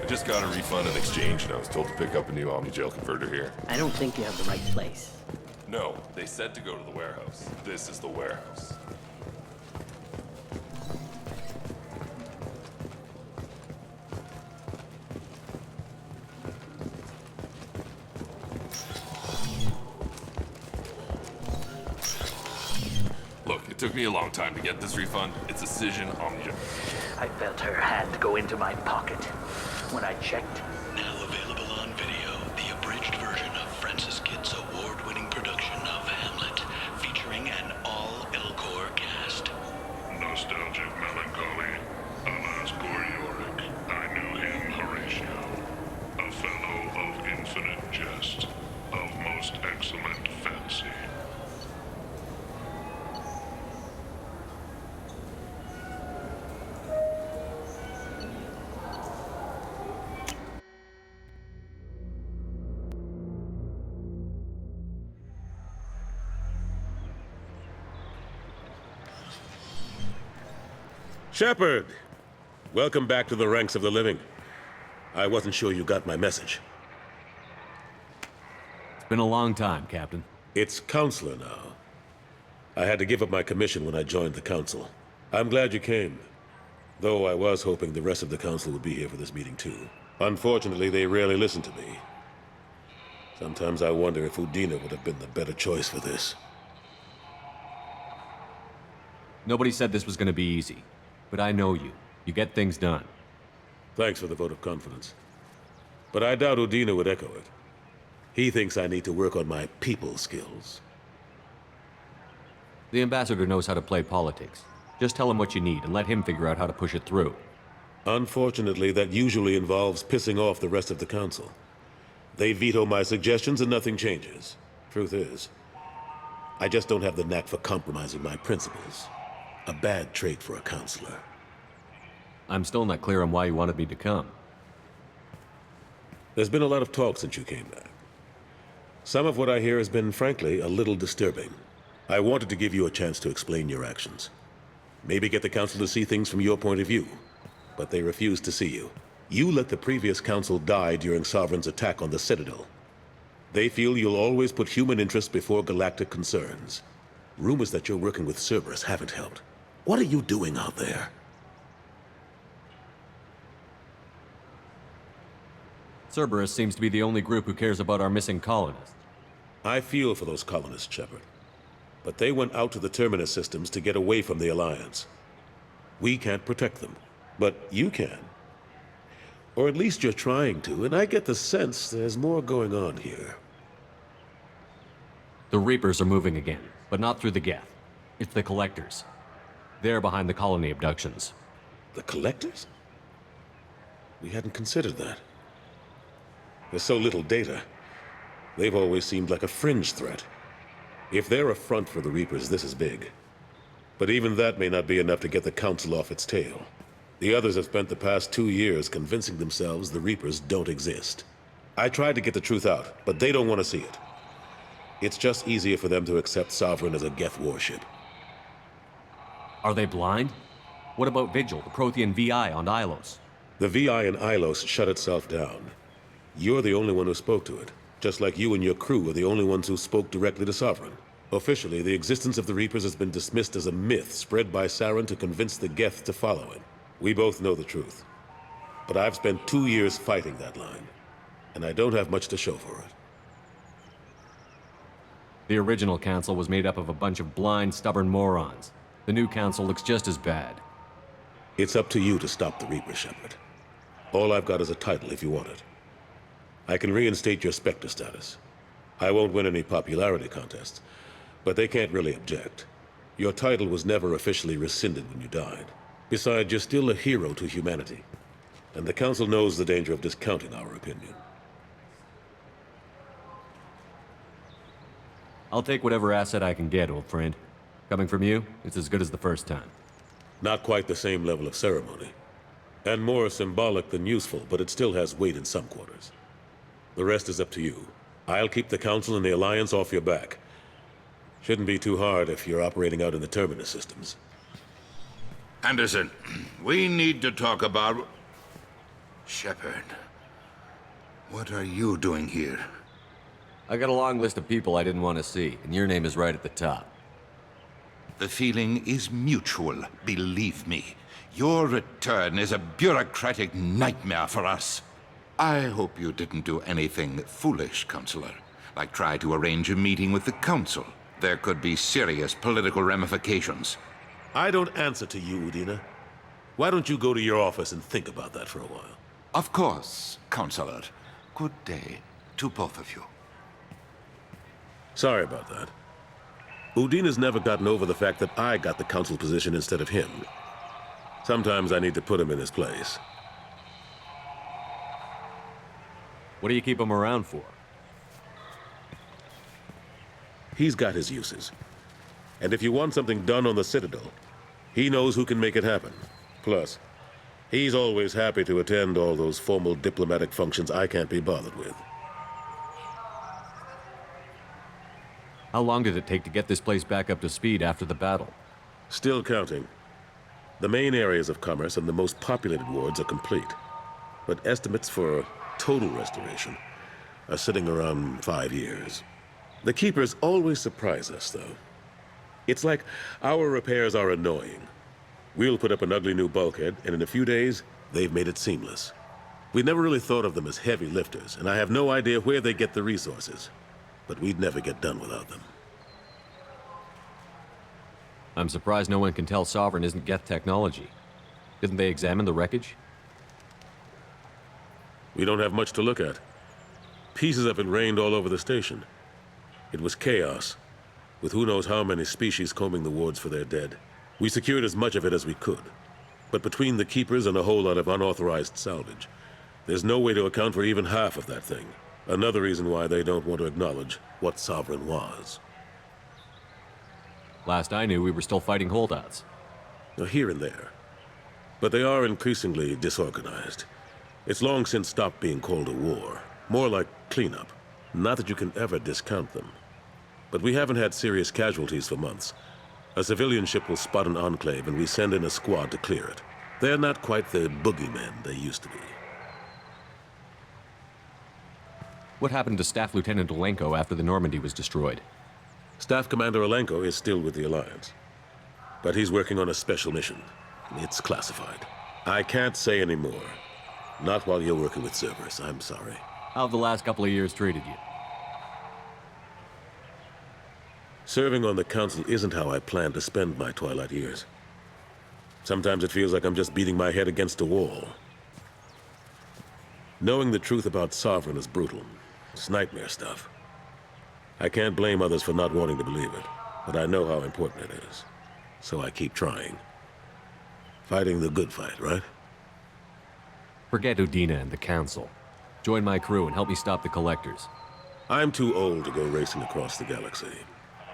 I just got a refund and exchange, and I was told to pick up a new Omnigel converter here. I don't think you have the right place. No, they said to go to the warehouse. This is the warehouse. Look, it took me a long time to get this refund. It's a Cision Omnigel. I felt her hand go into my pocket. When I checked, Now available on video, the abridged version of Francis Kidd's award-winning production of Hamlet, featuring an all-Elcor cast. Nostalgic melancholy. Alas, poor Yorick. I knew him, Horatio. A fellow of infinite jest, of most excellent fancy. Shepard! Welcome back to the ranks of the living. I wasn't sure you got my message. It's been a long time, Captain. It's Counselor now. I had to give up my commission when I joined the Council. I'm glad you came. Though I was hoping the rest of the Council would be here for this meeting too. Unfortunately, they rarely listen to me. Sometimes I wonder if Udina would have been the better choice for this. Nobody said this was gonna be easy. But I know you. You get things done. Thanks for the vote of confidence. But I doubt Udina would echo it. He thinks I need to work on my people skills. The ambassador knows how to play politics. Just tell him what you need and let him figure out how to push it through. Unfortunately, that usually involves pissing off the rest of the Council. They veto my suggestions and nothing changes. Truth is, I just don't have the knack for compromising my principles. A bad trait for a counselor. I'm still not clear on why you wanted me to come. There's been a lot of talk since you came back. Some of what I hear has been, frankly, a little disturbing. I wanted to give you a chance to explain your actions. Maybe get the Council to see things from your point of view. But they refused to see you. You let the previous Council die during Sovereign's attack on the Citadel. They feel you'll always put human interests before galactic concerns. Rumors that you're working with Cerberus haven't helped. What are you doing out there? Cerberus seems to be the only group who cares about our missing colonists. I feel for those colonists, Shepard. But they went out to the Terminus systems to get away from the Alliance. We can't protect them, but you can. Or at least you're trying to, and I get the sense there's more going on here. The Reapers are moving again, but not through the Geth. It's the Collectors. They're behind the colony abductions. The Collectors? We hadn't considered that. There's so little data. They've always seemed like a fringe threat. If they're a front for the Reapers, this is big. But even that may not be enough to get the Council off its tail. The others have spent the past 2 years convincing themselves the Reapers don't exist. I tried to get the truth out, but they don't want to see it. It's just easier for them to accept Sovereign as a Geth warship. Are they blind? What about Vigil, the Prothean VI on Ilos? The VI in Ilos shut itself down. You're the only one who spoke to it, just like you and your crew are the only ones who spoke directly to Sovereign. Officially, the existence of the Reapers has been dismissed as a myth spread by Saren to convince the Geth to follow him. We both know the truth. But I've spent 2 years fighting that line, and I don't have much to show for it. The original council was made up of a bunch of blind, stubborn morons. The new council looks just as bad. It's up to you to stop the Reaper, Shepard. All I've got is a title if you want it. I can reinstate your Spectre status. I won't win any popularity contests, but they can't really object. Your title was never officially rescinded when you died. Besides, you're still a hero to humanity, and the Council knows the danger of discounting our opinion. I'll take whatever asset I can get, old friend. Coming from you, it's as good as the first time. Not quite the same level of ceremony, and more symbolic than useful, but it still has weight in some quarters. The rest is up to you. I'll keep the Council and the Alliance off your back. Shouldn't be too hard if you're operating out in the Terminus systems. Anderson, we need to talk about... Shepard, what are you doing here? I got a long list of people I didn't want to see, and your name is right at the top. The feeling is mutual, believe me. Your return is a bureaucratic nightmare for us. I hope you didn't do anything foolish, Counselor, like try to arrange a meeting with the Council. There could be serious political ramifications. I don't answer to you, Udina. Why don't you go to your office and think about that for a while? Of course, Counselor. Good day to both of you. Sorry about that. Udina's never gotten over the fact that I got the Council position instead of him. Sometimes I need to put him in his place. What do you keep him around for? He's got his uses. And if you want something done on the Citadel, he knows who can make it happen. Plus, he's always happy to attend all those formal diplomatic functions I can't be bothered with. How long did it take to get this place back up to speed after the battle? Still counting. The main areas of commerce and the most populated wards are complete. But estimates for total restoration are sitting around 5 years. The Keepers always surprise us, though. It's like our repairs are annoying. We'll put up an ugly new bulkhead, and in a few days, they've made it seamless. We never really thought of them as heavy lifters, and I have no idea where they get the resources. But we'd never get done without them. I'm surprised no one can tell Sovereign isn't Geth technology. Didn't they examine the wreckage? We don't have much to look at. Pieces of it rained all over the station. It was chaos, with who knows how many species combing the wards for their dead. We secured as much of it as we could. But between the Keepers and a whole lot of unauthorized salvage, there's no way to account for even half of that thing. Another reason why they don't want to acknowledge what Sovereign was. Last I knew, we were still fighting holdouts. Here and there. But they are increasingly disorganized. It's long since stopped being called a war. More like cleanup. Not that you can ever discount them. But we haven't had serious casualties for months. A civilian ship will spot an enclave and we send in a squad to clear it. They're not quite the boogeymen they used to be. What happened to Staff Lieutenant Olenko after the Normandy was destroyed? Staff Commander Olenko is still with the Alliance. But he's working on a special mission. It's classified. I can't say any more. Not while you're working with Cerberus, I'm sorry. How have the last couple of years treated you? Serving on the Council isn't how I plan to spend my twilight years. Sometimes it feels like I'm just beating my head against a wall. Knowing the truth about Sovereign is brutal. It's nightmare stuff. I can't blame others for not wanting to believe it, but I know how important it is. So I keep trying. Fighting the good fight, right? Forget Udina and the Council. Join my crew and help me stop the Collectors. I'm too old to go racing across the galaxy.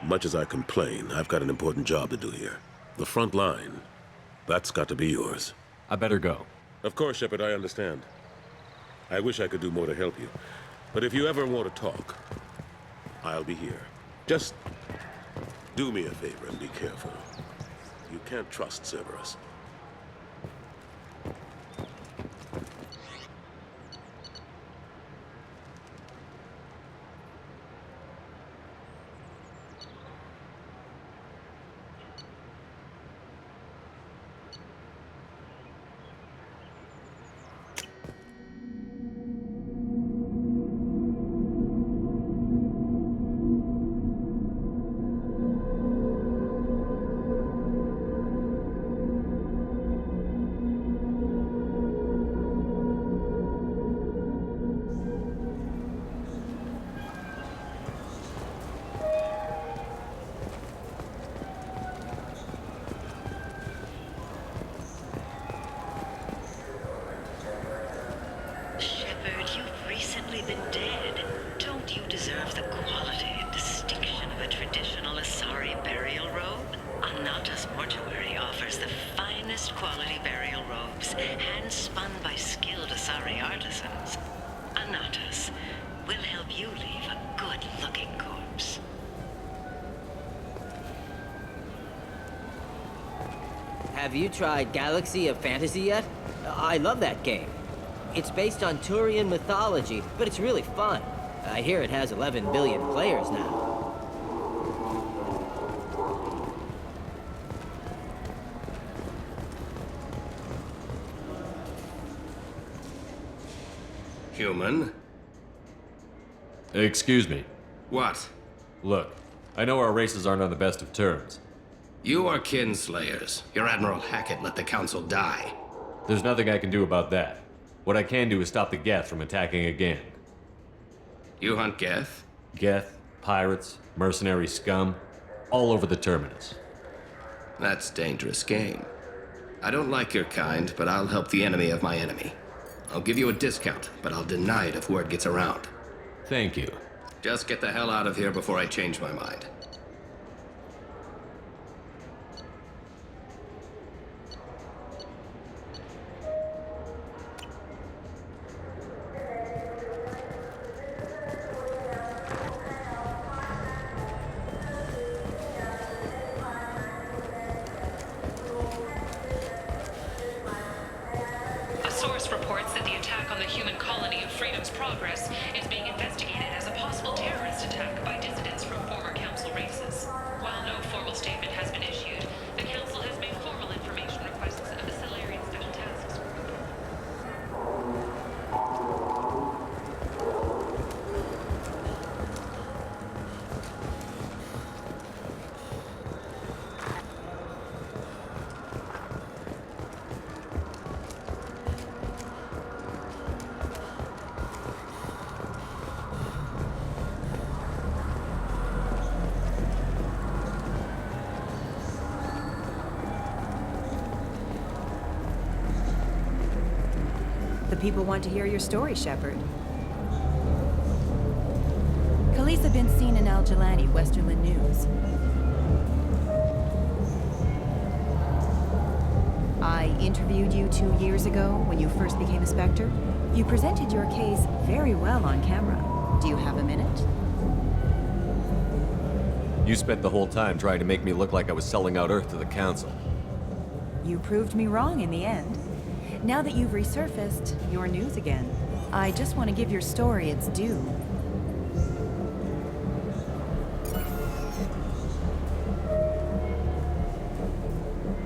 Much as I complain, I've got an important job to do here. The front line, that's got to be yours. I better go. Of course, Shepard, I understand. I wish I could do more to help you. But if you ever want to talk, I'll be here. Just do me a favor and be careful. You can't trust Cerberus. Shepard, you've recently been dead. Don't you deserve the quality and distinction of a traditional Asari burial robe? Anata's Mortuary offers the finest quality burial robes, hand-spun by skilled Asari artisans. Anata's will help you leave a good-looking corpse. Have you tried Galaxy of Fantasy yet? I love that game. It's based on Turian mythology, but it's really fun. I hear it has 11 billion players now. Human? Excuse me. What? Look, I know our races aren't on the best of terms. You are kinslayers. Your Admiral Hackett let the Council die. There's nothing I can do about that. What I can do is stop the Geth from attacking again. You hunt Geth? Geth, pirates, mercenary scum, all over the Terminus. That's dangerous game. I don't like your kind, but I'll help the enemy of my enemy. I'll give you a discount, but I'll deny it if word gets around. Thank you. Just get the hell out of here before I change my mind. A source reports that the attack on the human colony of Freedom's Progress is being investigated as a possible terrorist attack by dissidents from former Council races. While no formal statement has been issued, the Council has made formal information requests of the Solarian Special Tasks Group. The people want to hear your story, Shepard. Khaleesa bin seen in Al Jelani, Westerland News. I interviewed you 2 years ago when you first became a Spectre. You presented your case very well on camera. Do you have a minute? You spent the whole time trying to make me look like I was selling out Earth to the Council. You proved me wrong in the end. Now that you've resurfaced, you're news again. I just want to give your story its due.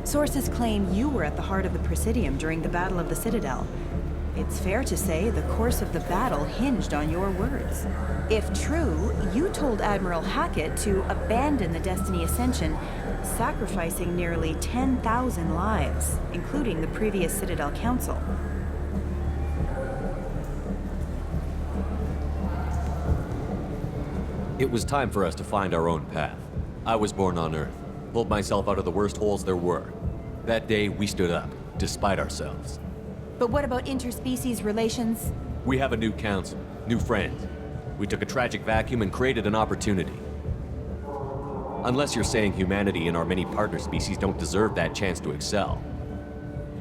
Sources claim you were at the heart of the Presidium during the Battle of the Citadel. It's fair to say the course of the battle hinged on your words. If true, you told Admiral Hackett to abandon the Destiny Ascension, sacrificing nearly 10,000 lives, including the previous Citadel Council. It was time for us to find our own path. I was born on Earth, pulled myself out of the worst holes there were. That day, we stood up, despite ourselves. But what about interspecies relations? We have a new council, new friends. We took a tragic vacuum and created an opportunity. Unless you're saying humanity and our many partner species don't deserve that chance to excel.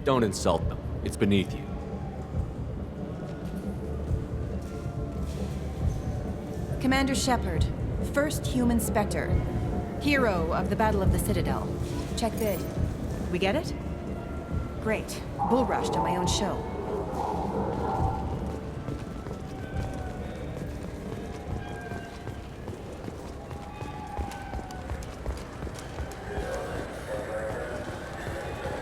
Don't insult them. It's beneath you. Commander Shepard, first human Spectre. Hero of the Battle of the Citadel. Check vid. We get it? Great. Bull rushed on my own show.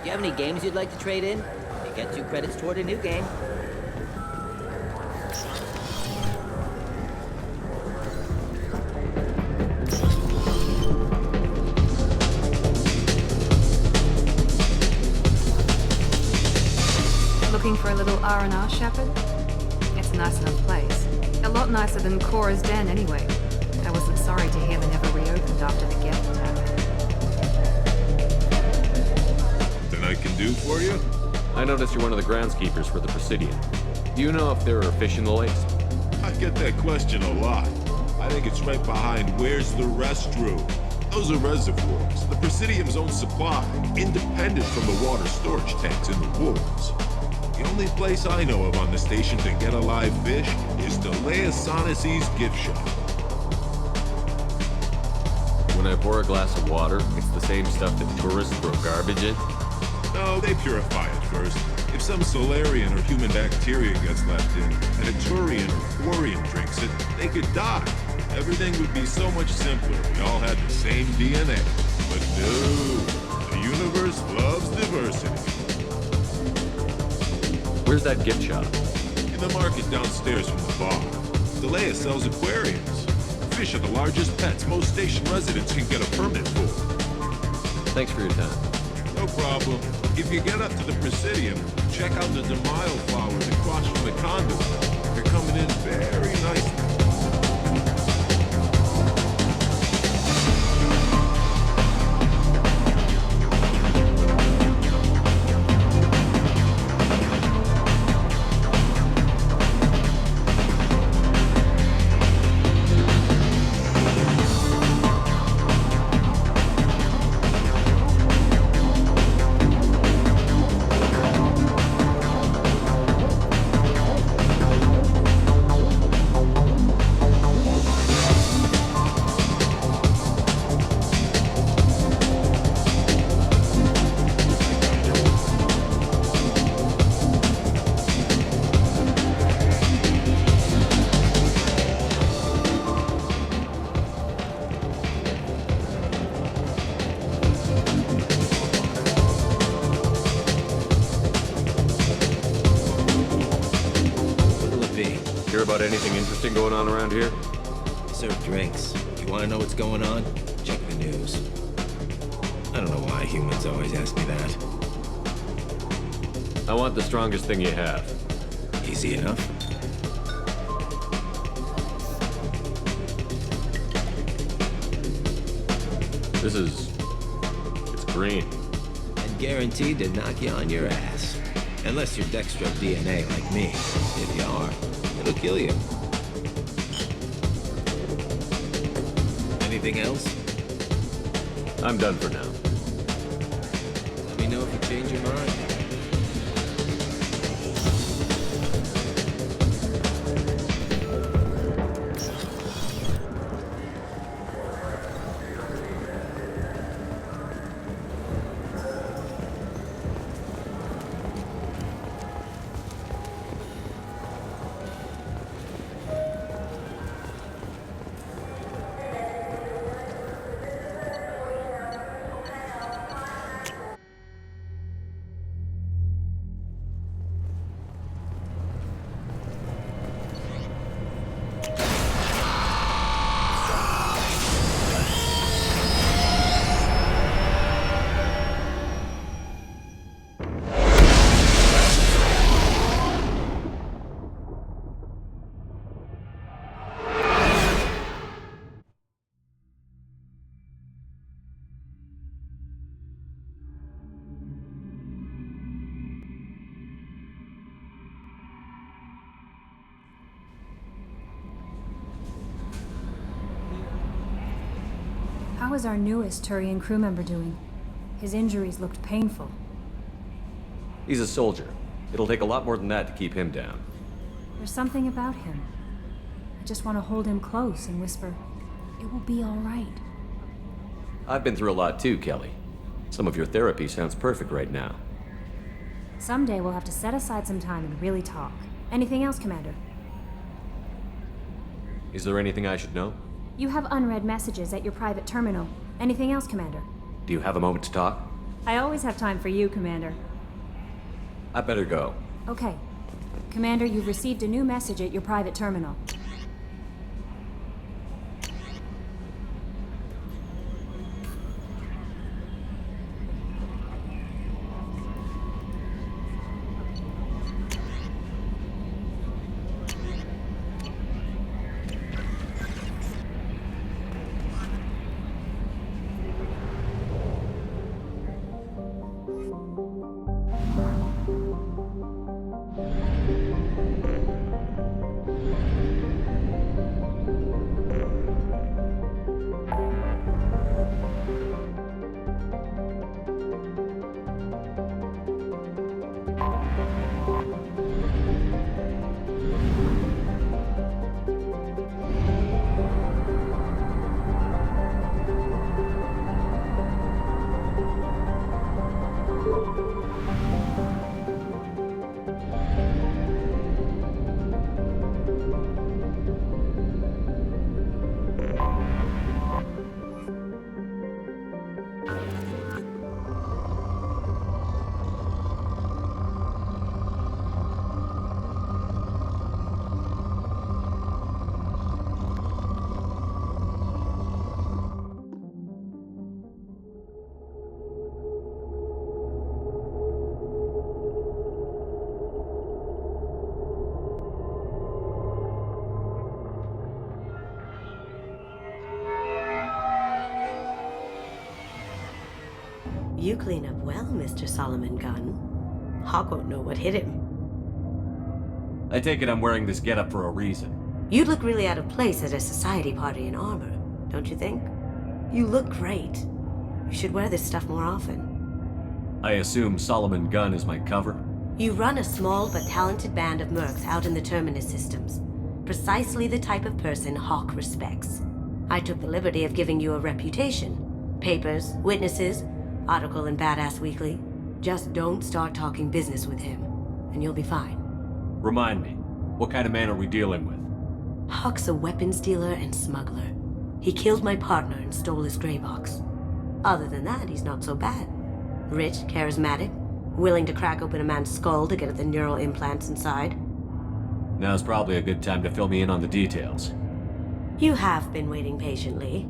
You have any games you'd like to trade in? You get 2 credits toward a new game. Looking for a little R&R, Shepard? It's a nice enough place. A lot nicer than Cora's den, anyway. I wasn't sorry to hear they never reopened after the Geth attack. Anything I can do for you? I noticed you're one of the groundskeepers for the Presidium. Do you know if there are fish in the lakes? I get that question a lot. I think it's right behind where's the restroom. Those are reservoirs, the Presidium's own supply, independent from the water storage tanks in the walls. The only place I know of on the station to get a live fish is Delea Sonasy's gift shop. When I pour a glass of water, it's the same stuff that tourists throw garbage in? No, they purify it first. If some Solarian or human bacteria gets left in, and a Turian or Quarian drinks it, they could die. Everything would be so much simpler if we all had the same DNA. But no, the universe loves diversity. Where's that gift shop? In the market downstairs from the bar. Delea sells aquariums. Fish are the largest pets most station residents can get a permit for. Thanks for your time. No problem. If you get up to the Presidium, check out the Demile flowers across from the conduit. They're coming in very nicely. About anything interesting going on around here? Serve drinks. You want to know what's going on? Check the news. I don't know why humans always ask me that. I want the strongest thing you have. Easy enough. It's green. And guaranteed to knock you on your ass. Unless you're Dextro DNA like me. If you are, it'll kill you. Anything else? I'm done for now. Let me know if you change your mind. How is our newest Turian crew member doing? His injuries looked painful. He's a soldier. It'll take a lot more than that to keep him down. There's something about him. I just want to hold him close and whisper, "It will be all right." I've been through a lot too, Kelly. Some of your therapy sounds perfect right now. Someday we'll have to set aside some time and really talk. Anything else, Commander? Is there anything I should know? You have unread messages at your private terminal. Anything else, Commander? Do you have a moment to talk? I always have time for you, Commander. I better go. Okay. Commander, you've received a new message at your private terminal. You clean up well, Mr. Solomon Gunn. Hawk won't know what hit him. I take it I'm wearing this getup for a reason. You'd look really out of place at a society party in armor, don't you think? You look great. You should wear this stuff more often. I assume Solomon Gunn is my cover? You run a small but talented band of mercs out in the Terminus systems. Precisely the type of person Hawk respects. I took the liberty of giving you a reputation. Papers, witnesses, article in Badass Weekly. Just don't start talking business with him, and you'll be fine. Remind me, what kind of man are we dealing with? Hawk's a weapons dealer and smuggler. He killed my partner and stole his gray box. Other than that, he's not so bad. Rich, charismatic, willing to crack open a man's skull to get at the neural implants inside. Now's probably a good time to fill me in on the details. You have been waiting patiently.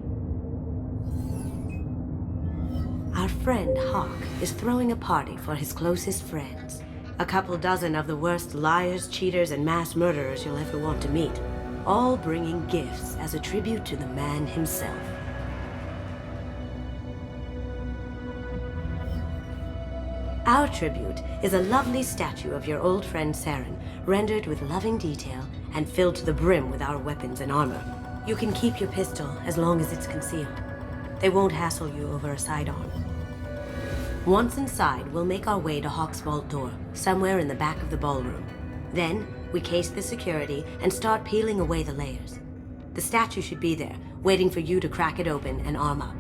Our friend Hawk is throwing a party for his closest friends. A couple dozen of the worst liars, cheaters, and mass murderers you'll ever want to meet. All bringing gifts as a tribute to the man himself. Our tribute is a lovely statue of your old friend Saren, rendered with loving detail and filled to the brim with our weapons and armor. You can keep your pistol as long as it's concealed. They won't hassle you over a sidearm. Once inside, we'll make our way to Hawk's vault door, somewhere in the back of the ballroom. Then, we case the security and start peeling away the layers. The statue should be there, waiting for you to crack it open and arm up.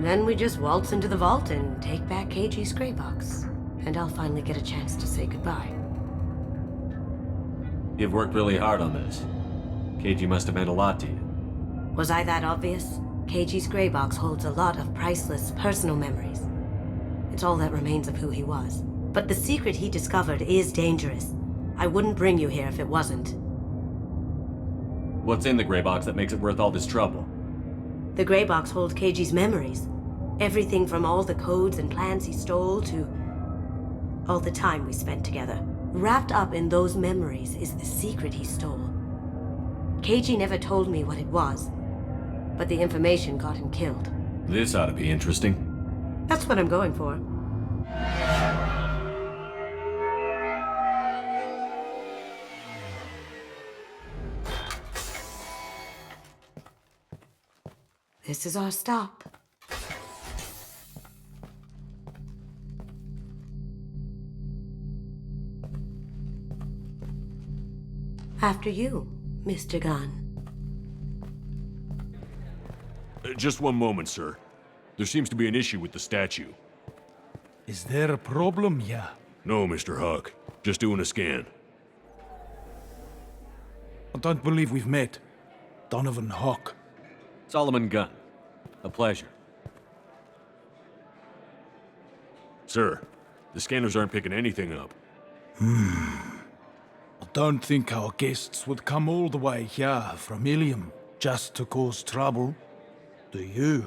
Then we just waltz into the vault and take back KG's gray box. And I'll finally get a chance to say goodbye. You've worked really hard on this. KG must have meant a lot to you. Was I that obvious? KG's gray box holds a lot of priceless personal memories. It's all that remains of who he was. But the secret he discovered is dangerous. I wouldn't bring you here if it wasn't. What's in the gray box that makes it worth all this trouble? The gray box holds KG's memories. Everything from all the codes and plans he stole to all the time we spent together. Wrapped up in those memories is the secret he stole. KG never told me what it was, but the information got him killed. This ought to be interesting. That's what I'm going for. This is our stop. After you, Mr. Gunn. Just one moment, sir. There seems to be an issue with the statue. Is there a problem here? No, Mr. Hawk. Just doing a scan. I don't believe we've met. Donovan Hawk. Solomon Gunn. A pleasure. Sir, the scanners aren't picking anything up. I don't think our guests would come all the way here from Ilium just to cause trouble. Do you?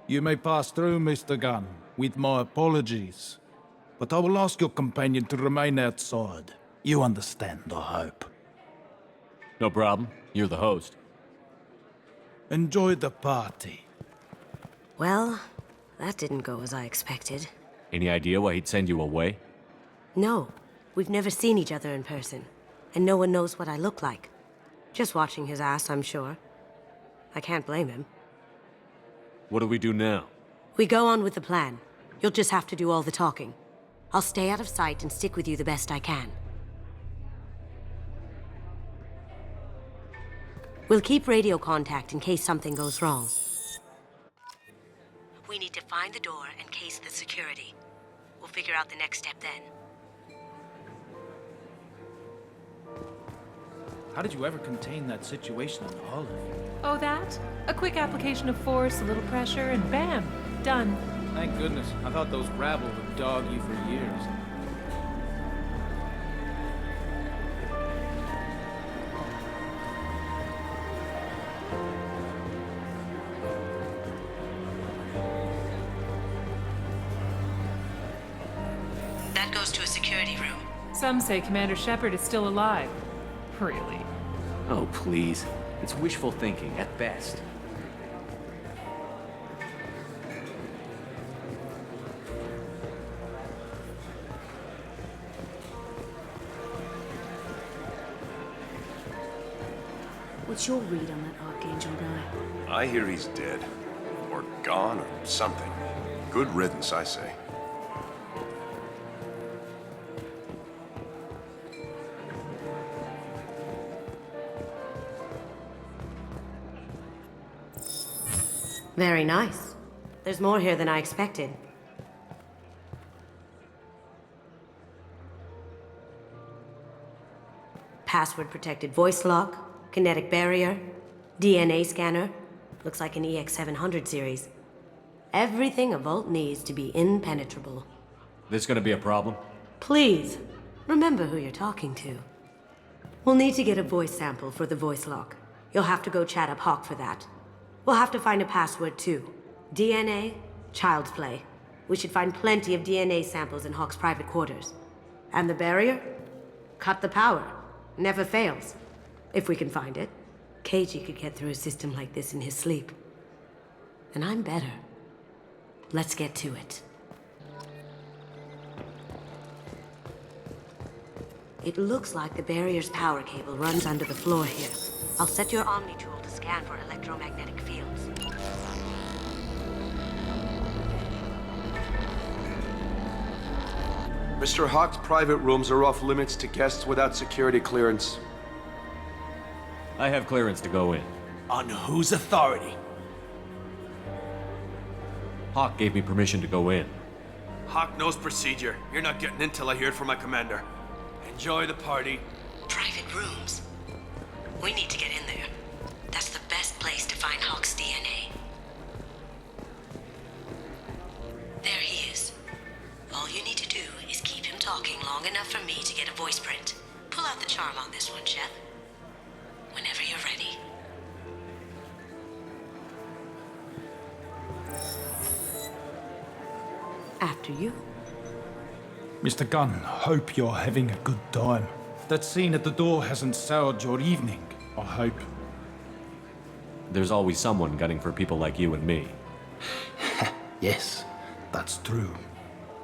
You may pass through, Mr. Gunn, with my apologies. But I will ask your companion to remain outside. You understand, I hope. No problem. You're the host. Enjoy the party. Well, that didn't go as I expected. Any idea why he'd send you away? No, we've never seen each other in person, and no one knows what I look like. Just watching his ass, I'm sure. I can't blame him. What do we do now? We go on with the plan. You'll just have to do all the talking. I'll stay out of sight and stick with you the best I can. We'll keep radio contact in case something goes wrong. We need to find the door and case the security. We'll figure out the next step then. How did you ever contain that situation on Olive? Oh, that? A quick application of force, a little pressure, and bam! Done. Thank goodness. I thought those rabble would dog you for years. That goes to a security room. Some say Commander Shepard is still alive. Really? Oh, please. It's wishful thinking, at best. What's your read on that Archangel guy? I hear he's dead. Or gone, or something. Good riddance, I say. Very nice. There's more here than I expected. Password-protected voice lock, kinetic barrier, DNA scanner. Looks like an EX700 series. Everything a Vault needs to be impenetrable. This gonna be a problem? Please, remember who you're talking to. We'll need to get a voice sample for the voice lock. You'll have to go chat up Hawk for that. We'll have to find a password too. DNA, child's play. We should find plenty of DNA samples in Hawk's private quarters. And the barrier? Cut the power. Never fails. If we can find it. KG could get through a system like this in his sleep. And I'm better. Let's get to it. It looks like the barrier's power cable runs under the floor here. I'll set your Omni tool to scan for electromagnetic fields. Mr. Hawk's private rooms are off limits to guests without security clearance. I have clearance to go in. On whose authority? Hawk gave me permission to go in. Hawk knows procedure. You're not getting in till I hear it from my commander. Enjoy the party. Private rooms. We need to get in there. That's the best place to find Hawk's DNA. There he is. All you need to do is keep him talking long enough for me to get a voice print. Pull out the charm on this one, Chef. Whenever you're ready. After you. Mr. Gunn, hope you're having a good time. That scene at the door hasn't soured your evening, I hope. There's always someone gunning for people like you and me. Yes, that's true.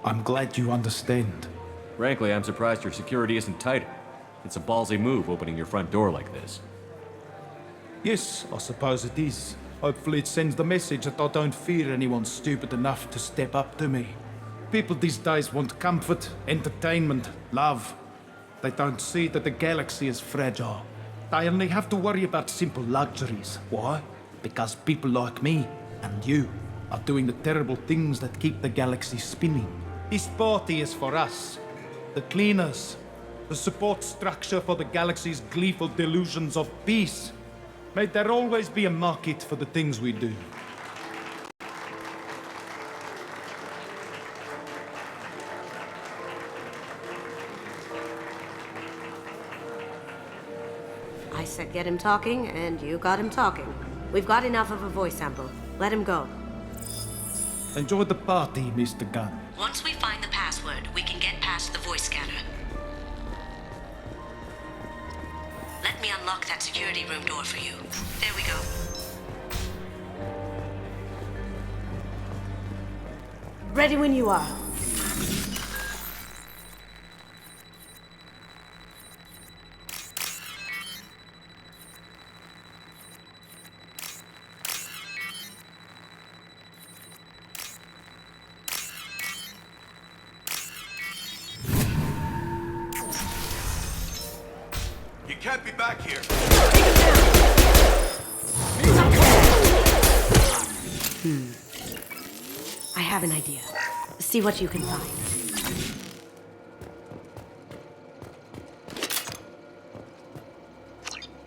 I'm glad you understand. Frankly, I'm surprised your security isn't tighter. It's a ballsy move opening your front door like this. Yes, I suppose it is. Hopefully it sends the message that I don't fear anyone stupid enough to step up to me. People these days want comfort, entertainment, love. They don't see that the galaxy is fragile. They only have to worry about simple luxuries. Why? Because people like me and you are doing the terrible things that keep the galaxy spinning. This party is for us, the cleaners, the support structure for the galaxy's gleeful delusions of peace. May there always be a market for the things we do. I said get him talking, and you got him talking. We've got enough of a voice sample. Let him go. Enjoy the party, Mr. Gunn. Once we find the password, we can get past the voice scanner. Let me unlock that security room door for you. There we go. Ready when you are. You can't be back here. I have an idea. See what you can find.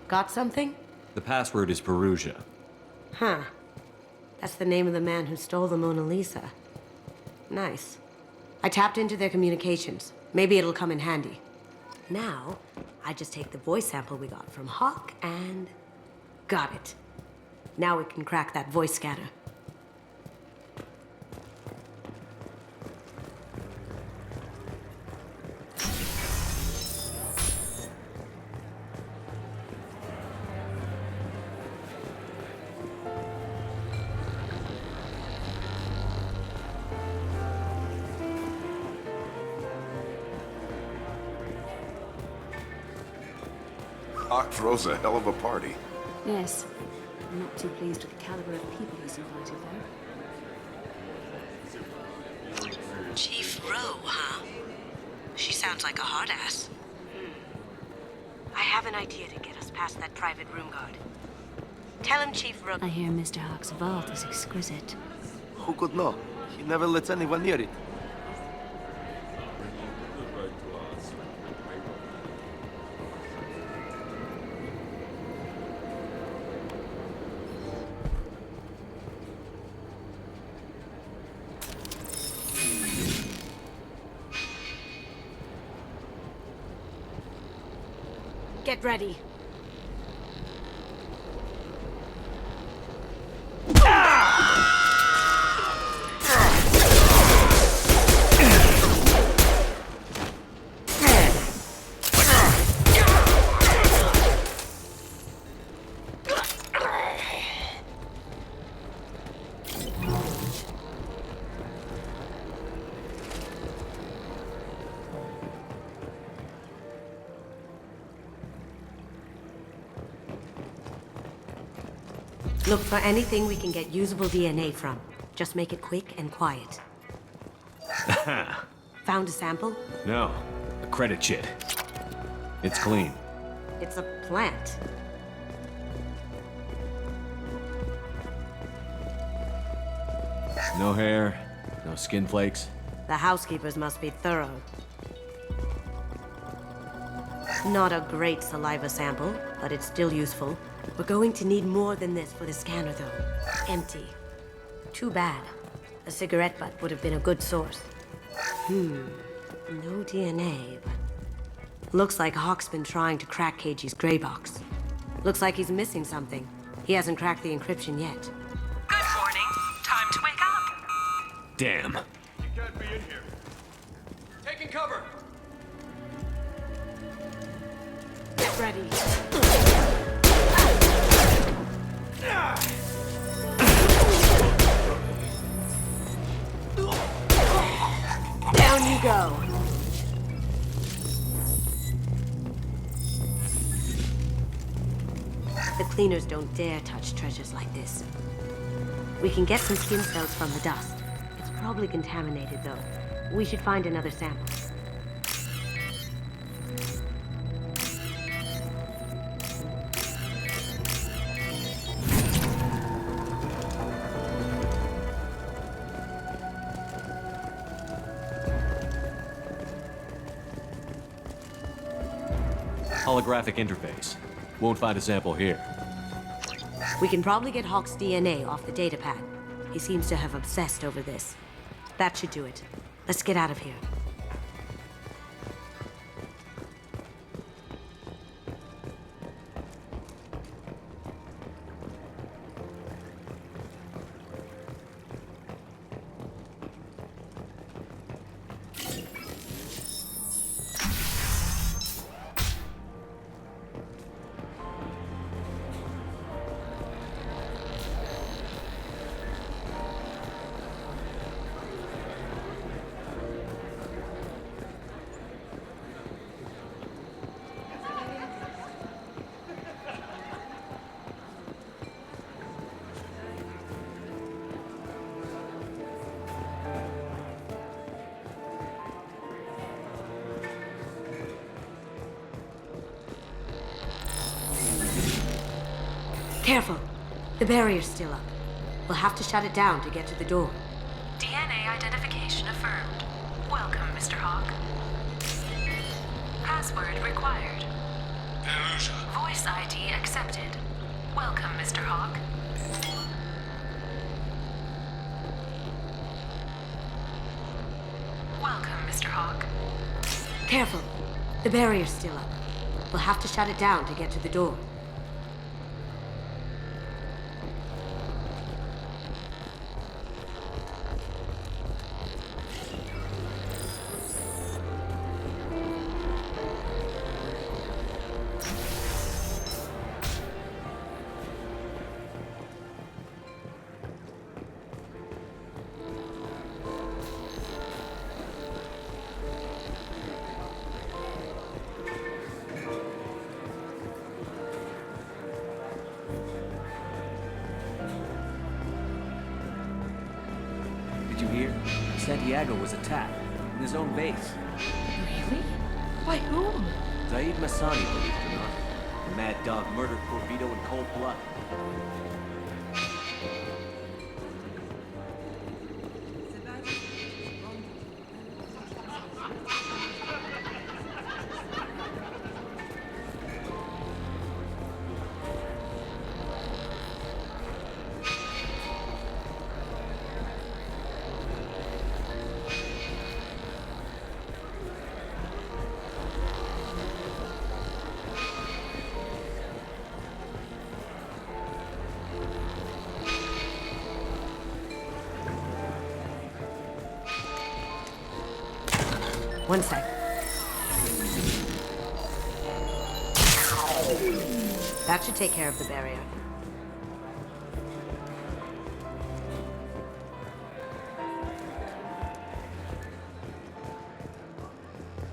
Got something? The password is Perugia. Huh. That's the name of the man who stole the Mona Lisa. Nice. I tapped into their communications. Maybe it'll come in handy. Now, I just take the voice sample we got from Hawk and... got it. Now we can crack that voice scanner. Hawk throws a hell of a party. Yes. I'm not too pleased with the caliber of people he's invited there. Chief Rowe, huh? She sounds like a hard ass. I have an idea to get us past that private room guard. Tell him Chief Rowe... I hear Mr. Hawk's vault is exquisite. Who could know? He never lets anyone near it. Get ready. Look for anything we can get usable DNA from. Just make it quick and quiet. Found a sample? No, a credit chit. It's clean. It's a plant. No hair, no skin flakes. The housekeepers must be thorough. Not a great saliva sample, but it's still useful. We're going to need more than this for the scanner, though. Empty. Too bad. A cigarette butt would have been a good source. No DNA, but... Looks like Hawk's been trying to crack KG's gray box. Looks like he's missing something. He hasn't cracked the encryption yet. Good morning. Time to wake up. Damn. You can't be in here. Taking cover. Get ready. Down you go. The cleaners don't dare touch treasures like this. We can get some skin cells from the dust. It's probably contaminated, though. We should find another sample. Holographic interface. Won't find a sample here. We can probably get Hawk's DNA off the datapad. He seems to have obsessed over this. That should do it. Let's get out of here. Careful. The barrier's still up. We'll have to shut it down to get to the door. DNA identification affirmed. Welcome, Mr. Hawk. Password required. Voice ID accepted. Welcome, Mr. Hawk. Welcome, Mr. Hawk. Careful. The barrier's still up. We'll have to shut it down to get to the door. Did you hear? Santiago was attacked in his own base. Really? By whom? Zaid Masani, believe it or not. The mad dog murdered Corvito in cold blood. One sec. That should take care of the barrier.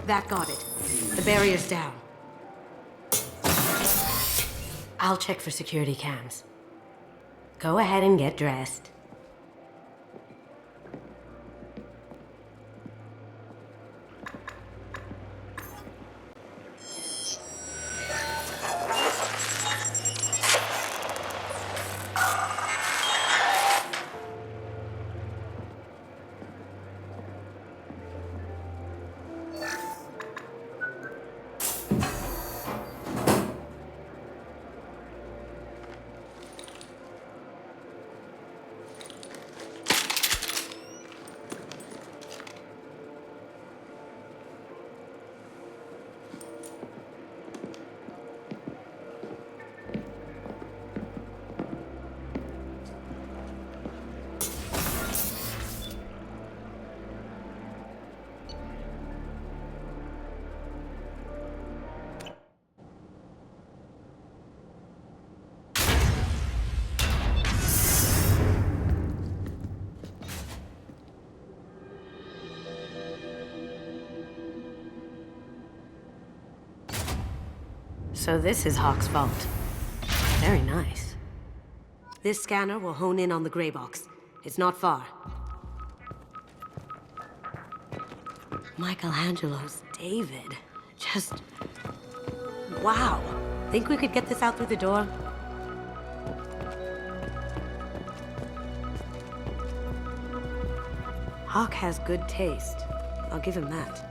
That got it. The barrier's down. I'll check for security cams. Go ahead and get dressed. So this is Hawk's vault. Very nice. This scanner will hone in on the gray box. It's not far. Michelangelo's David. Just... wow. Think we could get this out through the door? Hawk has good taste. I'll give him that.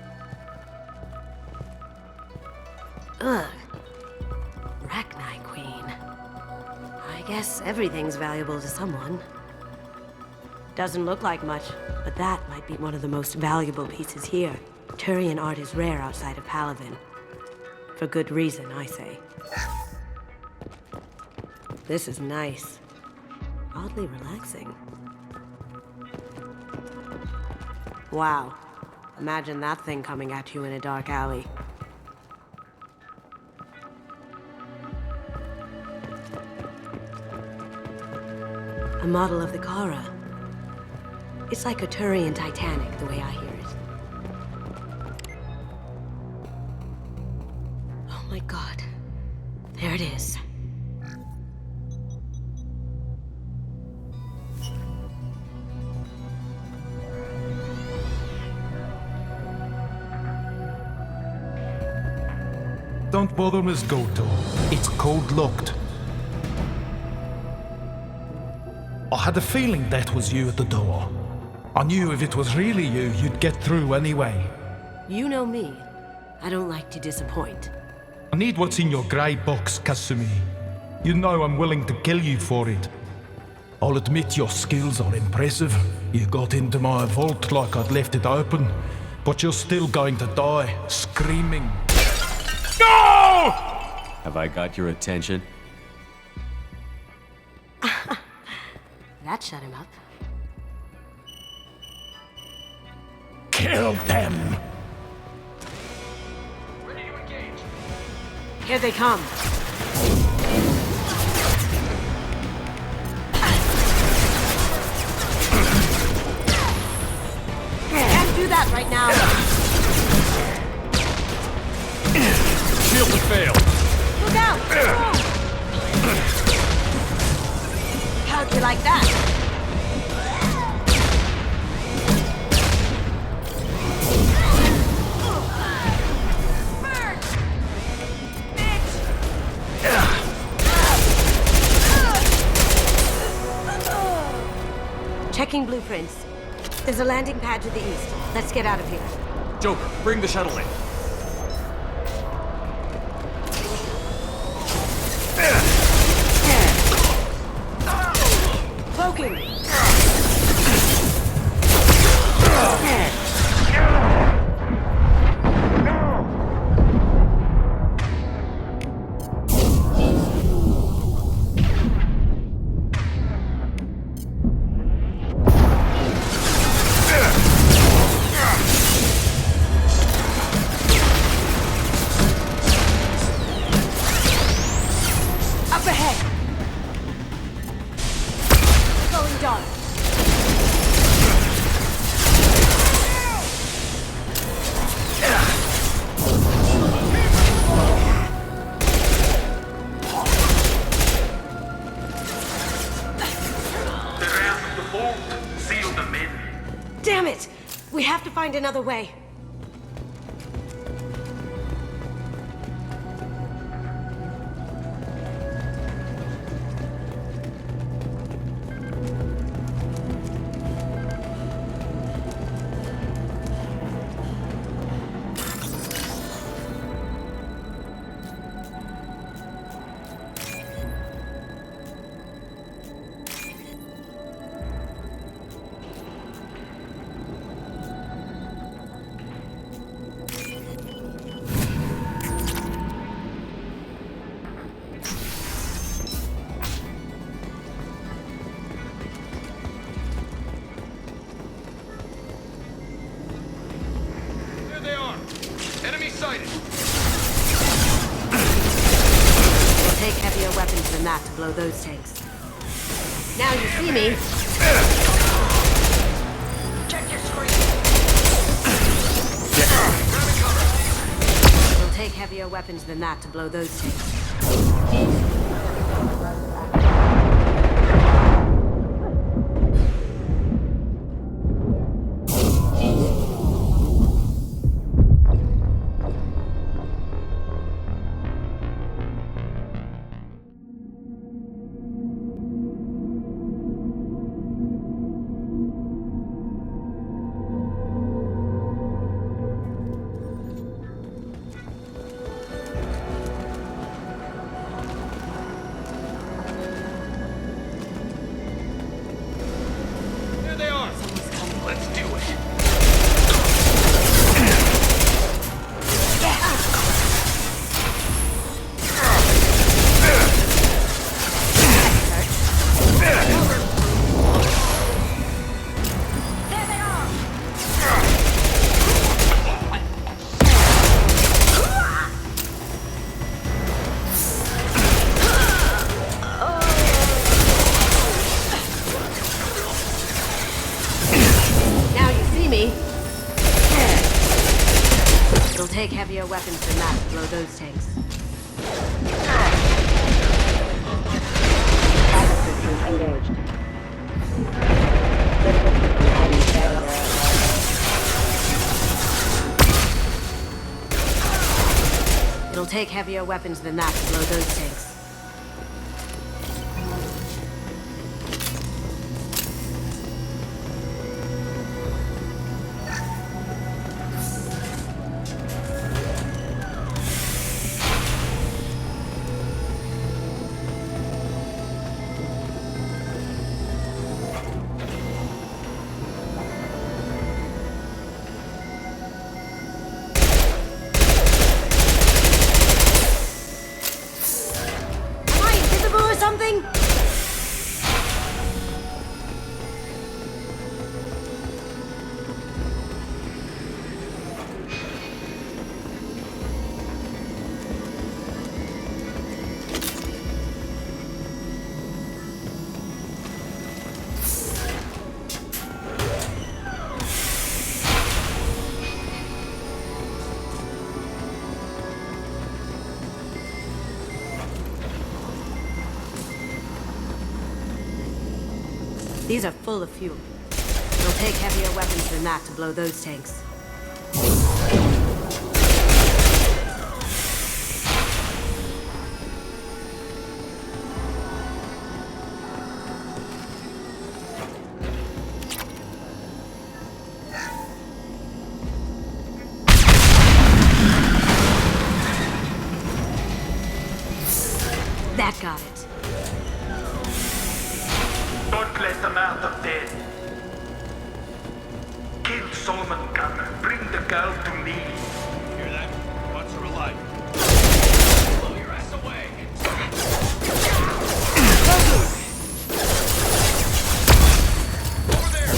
Ugh. Rachni Queen. I guess everything's valuable to someone. Doesn't look like much, but that might be one of the most valuable pieces here. Turian art is rare outside of Palaven. For good reason, I say. This is nice. Oddly relaxing. Wow. Imagine that thing coming at you in a dark alley. A model of the Kara. It's like a Turian Titanic, the way I hear it. Oh my god. There it is. Don't bother, Miss Goto. It's code-locked. I had a feeling that was you at the door. I knew if it was really you, you'd get through anyway. You know me. I don't like to disappoint. I need what's in your grey box, Kasumi. You know I'm willing to kill you for it. I'll admit your skills are impressive. You got into my vault like I'd left it open, but you're still going to die, screaming. No! Have I got your attention? That shut him up. Kill them! Here they come. Can't do that right now. Shield has failed. Look out! How'd you like that? Checking blueprints. There's a landing pad to the east. Let's get out of here. Joker, bring the shuttle in. Cloaking! Up ahead! Going dark. Seal them in. Damn it! We have to find another way. Enemy sighted. It'll take heavier weapons than that to blow those tanks. Now you see me. Check your screen. It'll take heavier weapons than that to blow those tanks. There they are. Let's do it. Now you see me. It'll take heavier weapons than that to blow those tanks. It'll take heavier weapons than that to blow those tanks. Am I invisible or something? These are full of fuel. It'll take heavier weapons than that to blow those tanks. That got it. Don't let them out of dead. Kill Solomon Gunner. Bring the girl to me. Hear that? Wants her alive. Blow your ass away. Over there.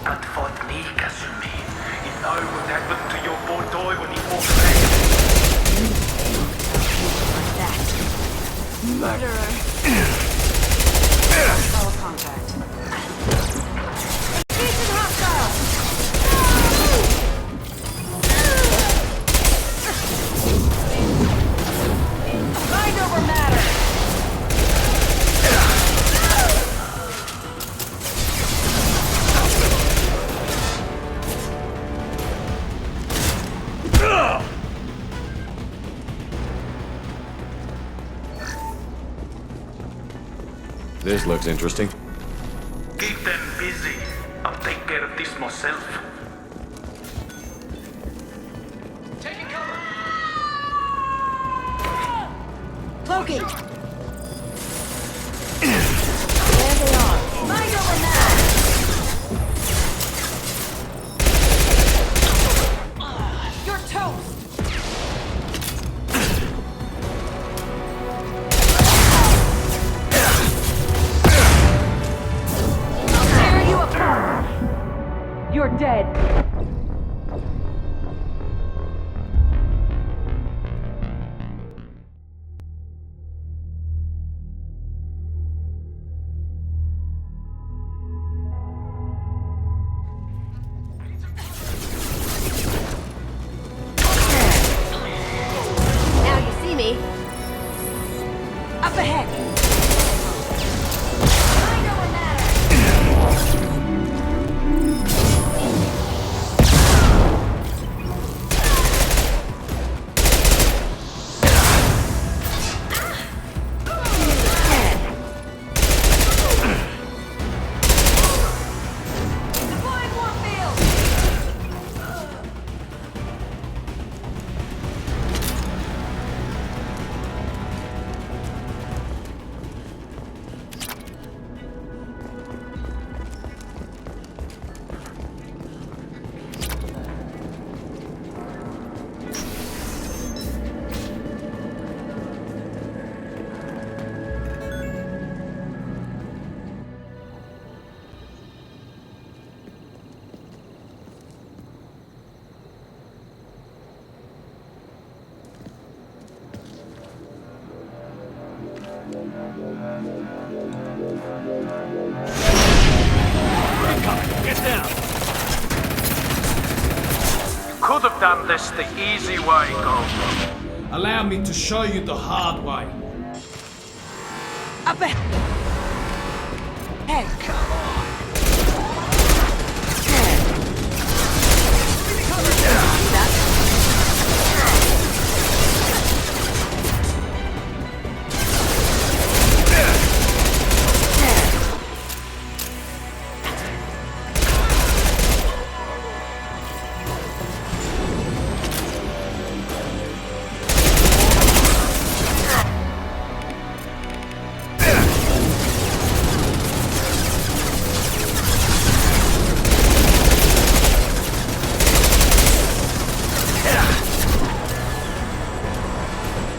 That fought me, Kasumi. You know what happened to your poor toy when he walked back? Murderer. All contract. Decent hostile! Mind over matter! This looks interesting. Keep them busy. I'll take care of this myself. Taking cover! Cloaking! There they are. Mind over that! You're toast! I'll tear you apart! You're dead. Now you see me. Up ahead! Mind over matter! Deploying Warfield! Get down! Could have done this the easy way, Gold. Allow me to show you the hard way. Up ahead! Hey, come on!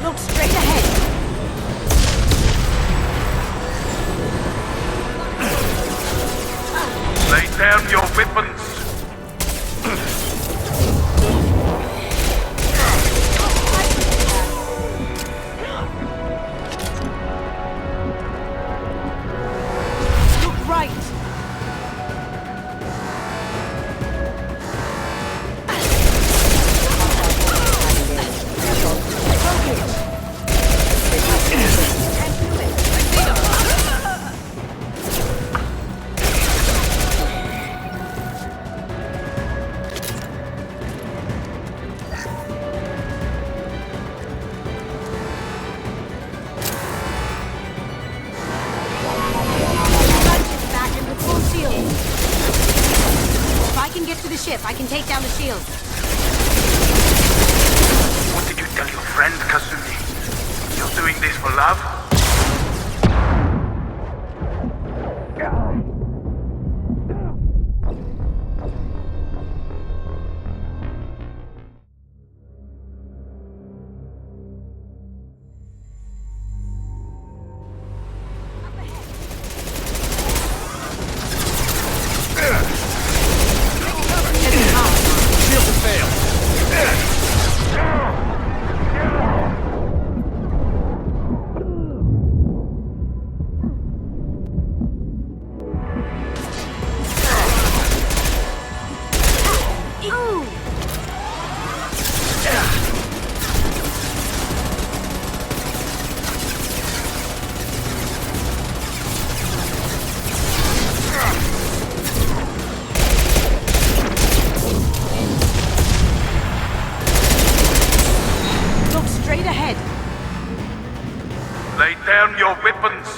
Look straight ahead. Lay down your weapons. Look right. Back in with full shield. If I can get to the ship, I can take down the shield. What did you tell your friend, Kasumi? You're doing this for love? Shield has failed! Look straight ahead. Lay down your weapons.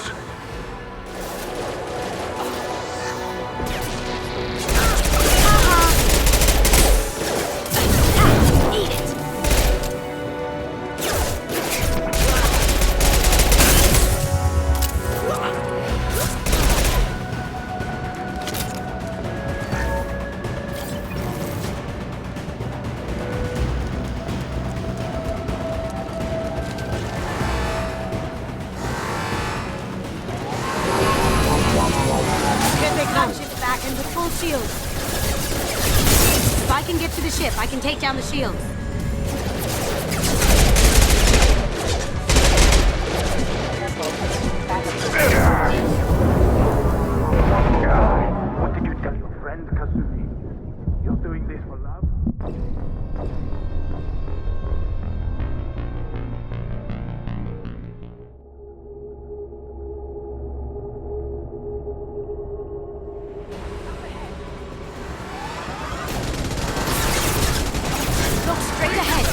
to the ship, I can take down the shields. What did you tell your friend, Kasumi? You're doing this for love? Look straight ahead.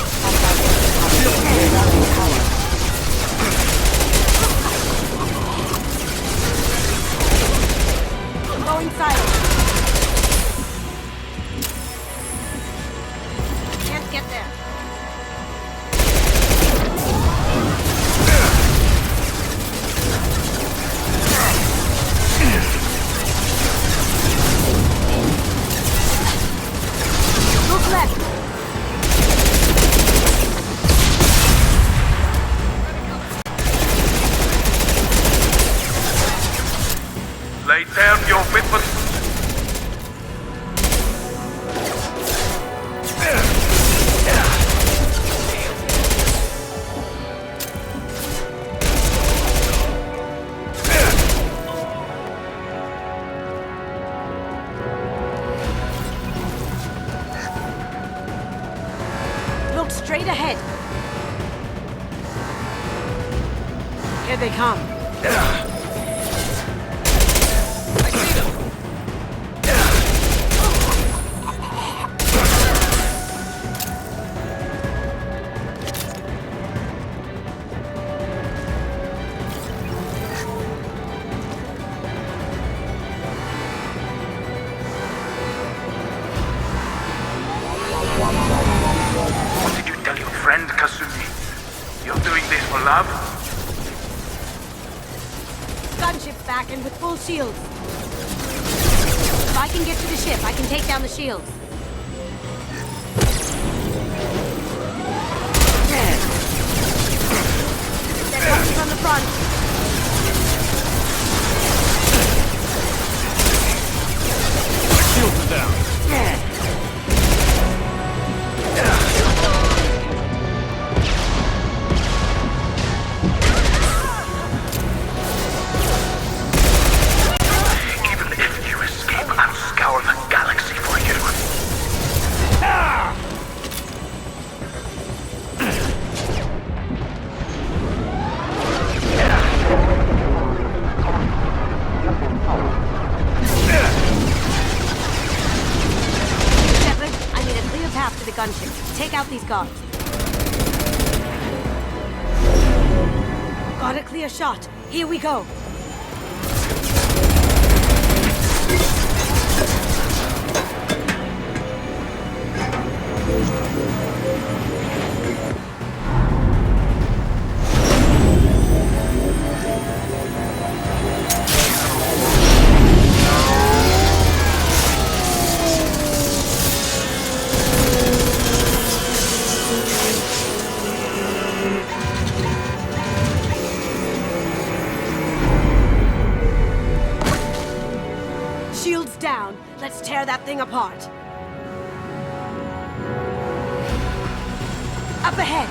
Going silent. Can't get there. Look left. Lay down your weapons. Look straight ahead. Here they come. What did you tell your friend, Kasumi? You're doing this for love? Gunship's back and with full shields. If I can get to the ship, I can take down the shields. They're coming from the front. Shields are down. Even if you escape, I'll scour the galaxy for you. Shepard, I need a clear path to the gunship. Take out these guards. Got a clear shot. Here we go. Shields down. Let's tear that thing apart. Up ahead.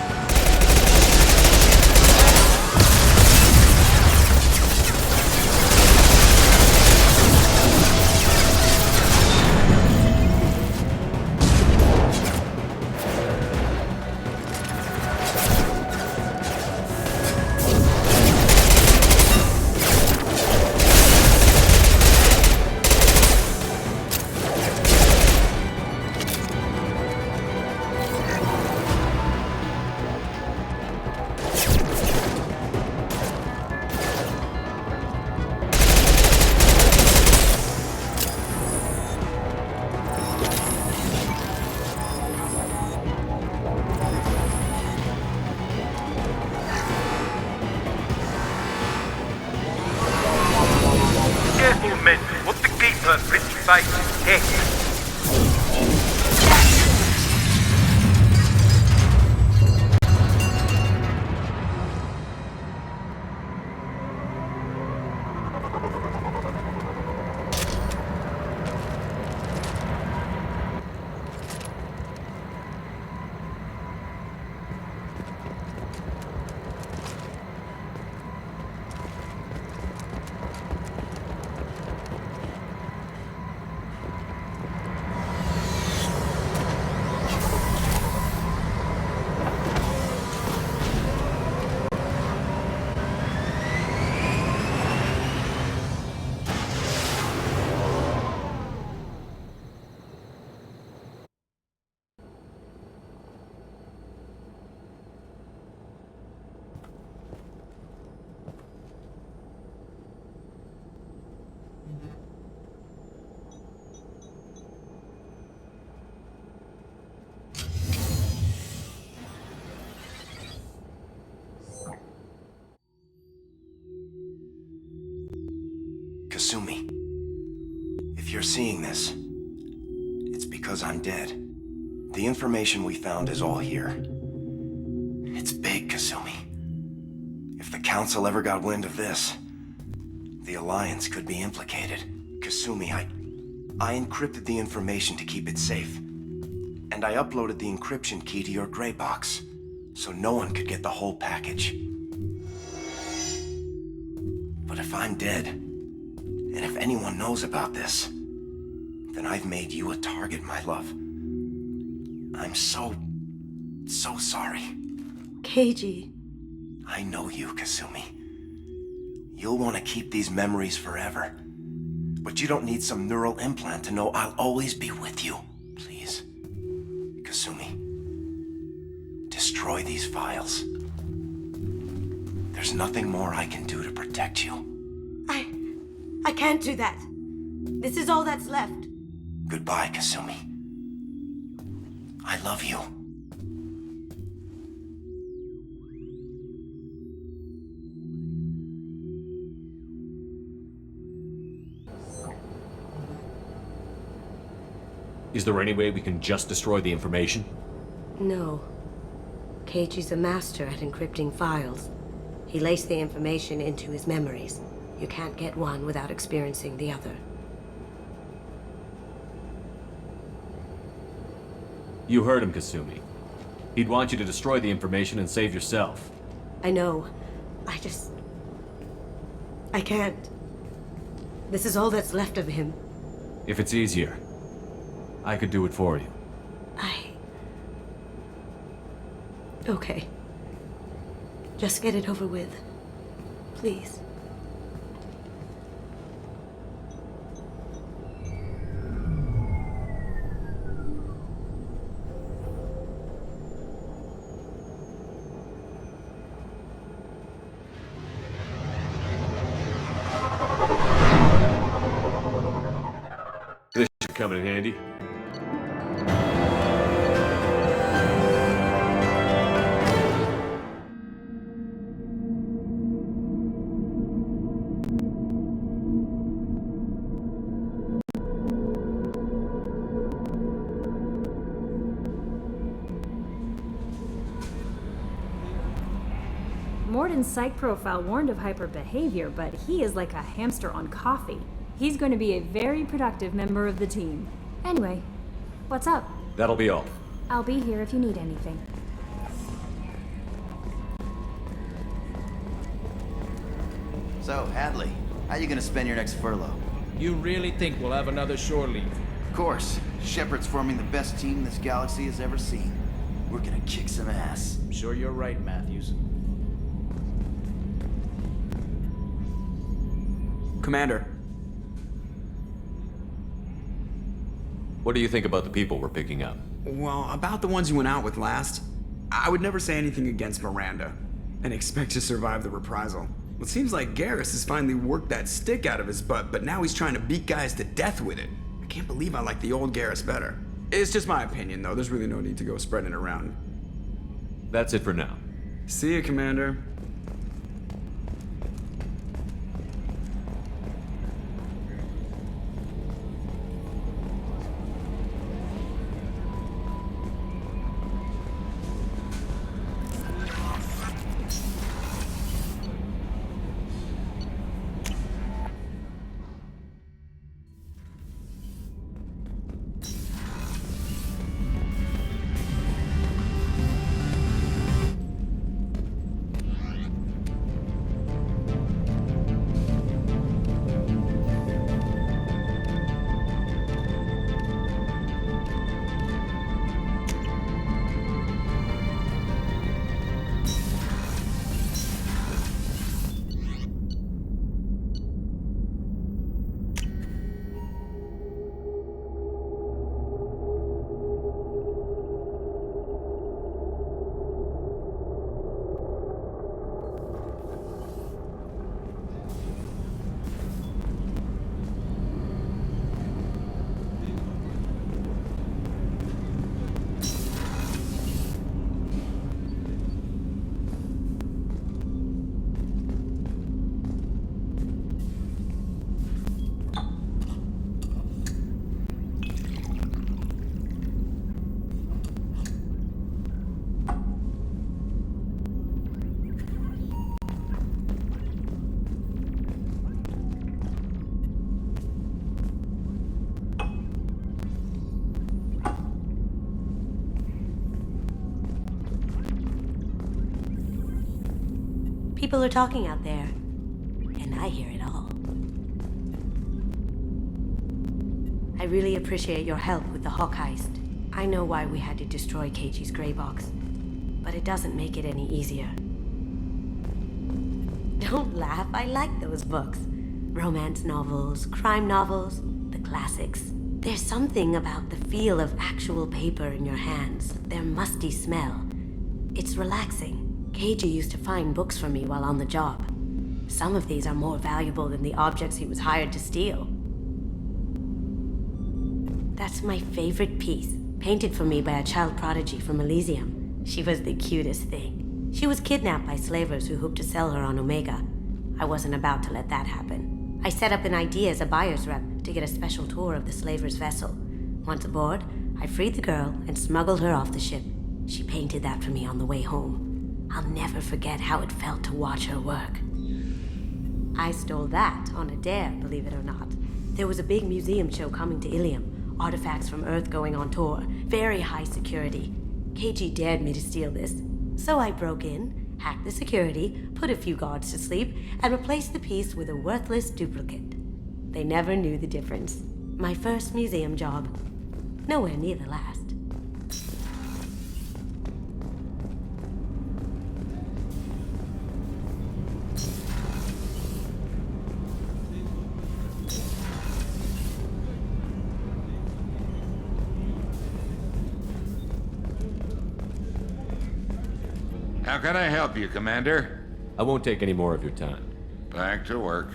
you're seeing this, it's because I'm dead. The information we found is all here. It's big, Kasumi. If the Council ever got wind of this, the Alliance could be implicated. Kasumi, I encrypted the information to keep it safe. And I uploaded the encryption key to your gray box, so no one could get the whole package. But if I'm dead, and if anyone knows about this, then I've made you a target, my love. I'm so sorry. Keiji. I know you, Kasumi. You'll want to keep these memories forever. But you don't need some neural implant to know I'll always be with you. Please. Kasumi. Destroy these files. There's nothing more I can do to protect you. I can't do that. This is all that's left. Goodbye, Kasumi. I love you. Is there any way we can just destroy the information? No. Keiichi's a master at encrypting files. He laced the information into his memories. You can't get one without experiencing the other. You heard him, Kasumi. He'd want you to destroy the information and save yourself. I know. I can't. This is all that's left of him. If it's easier, I could do it for you. Okay. Just get it over with. Please. This should come in handy. Morden's psych profile warned of hyper behavior, but he is like a hamster on coffee. He's going to be a very productive member of the team. Anyway, what's up? That'll be all. I'll be here if you need anything. So, Hadley, how you gonna spend your next furlough? You really think we'll have another shore leave? Of course. Shepard's forming the best team this galaxy has ever seen. We're gonna kick some ass. I'm sure you're right, Matthews. Commander. What do you think about the people we're picking up? Well, about the ones you went out with last, I would never say anything against Miranda and expect to survive the reprisal. It seems like Garrus has finally worked that stick out of his butt, but now he's trying to beat guys to death with it. I can't believe I like the old Garrus better. It's just my opinion, though. There's really no need to go spreading it around. That's it for now. See you, Commander. People are talking out there, and I hear it all. I really appreciate your help with the Hawk heist. I know why we had to destroy Keiji's gray box, but it doesn't make it any easier. Don't laugh, I like those books. Romance novels, crime novels, the classics. There's something about the feel of actual paper in your hands, their musty smell. It's relaxing. Keiji used to find books for me while on the job. Some of these are more valuable than the objects he was hired to steal. That's my favorite piece, painted for me by a child prodigy from Elysium. She was the cutest thing. She was kidnapped by slavers who hoped to sell her on Omega. I wasn't about to let that happen. I set up an idea as a buyer's rep to get a special tour of the slaver's vessel. Once aboard, I freed the girl and smuggled her off the ship. She painted that for me on the way home. I'll never forget how it felt to watch her work. I stole that on a dare, believe it or not. There was a big museum show coming to Ilium, artifacts from Earth going on tour, very high security. Keiji dared me to steal this, so I broke in, hacked the security, put a few guards to sleep, and replaced the piece with a worthless duplicate. They never knew the difference. My first museum job. Nowhere near the last. How can I help you, Commander? I won't take any more of your time. Back to work.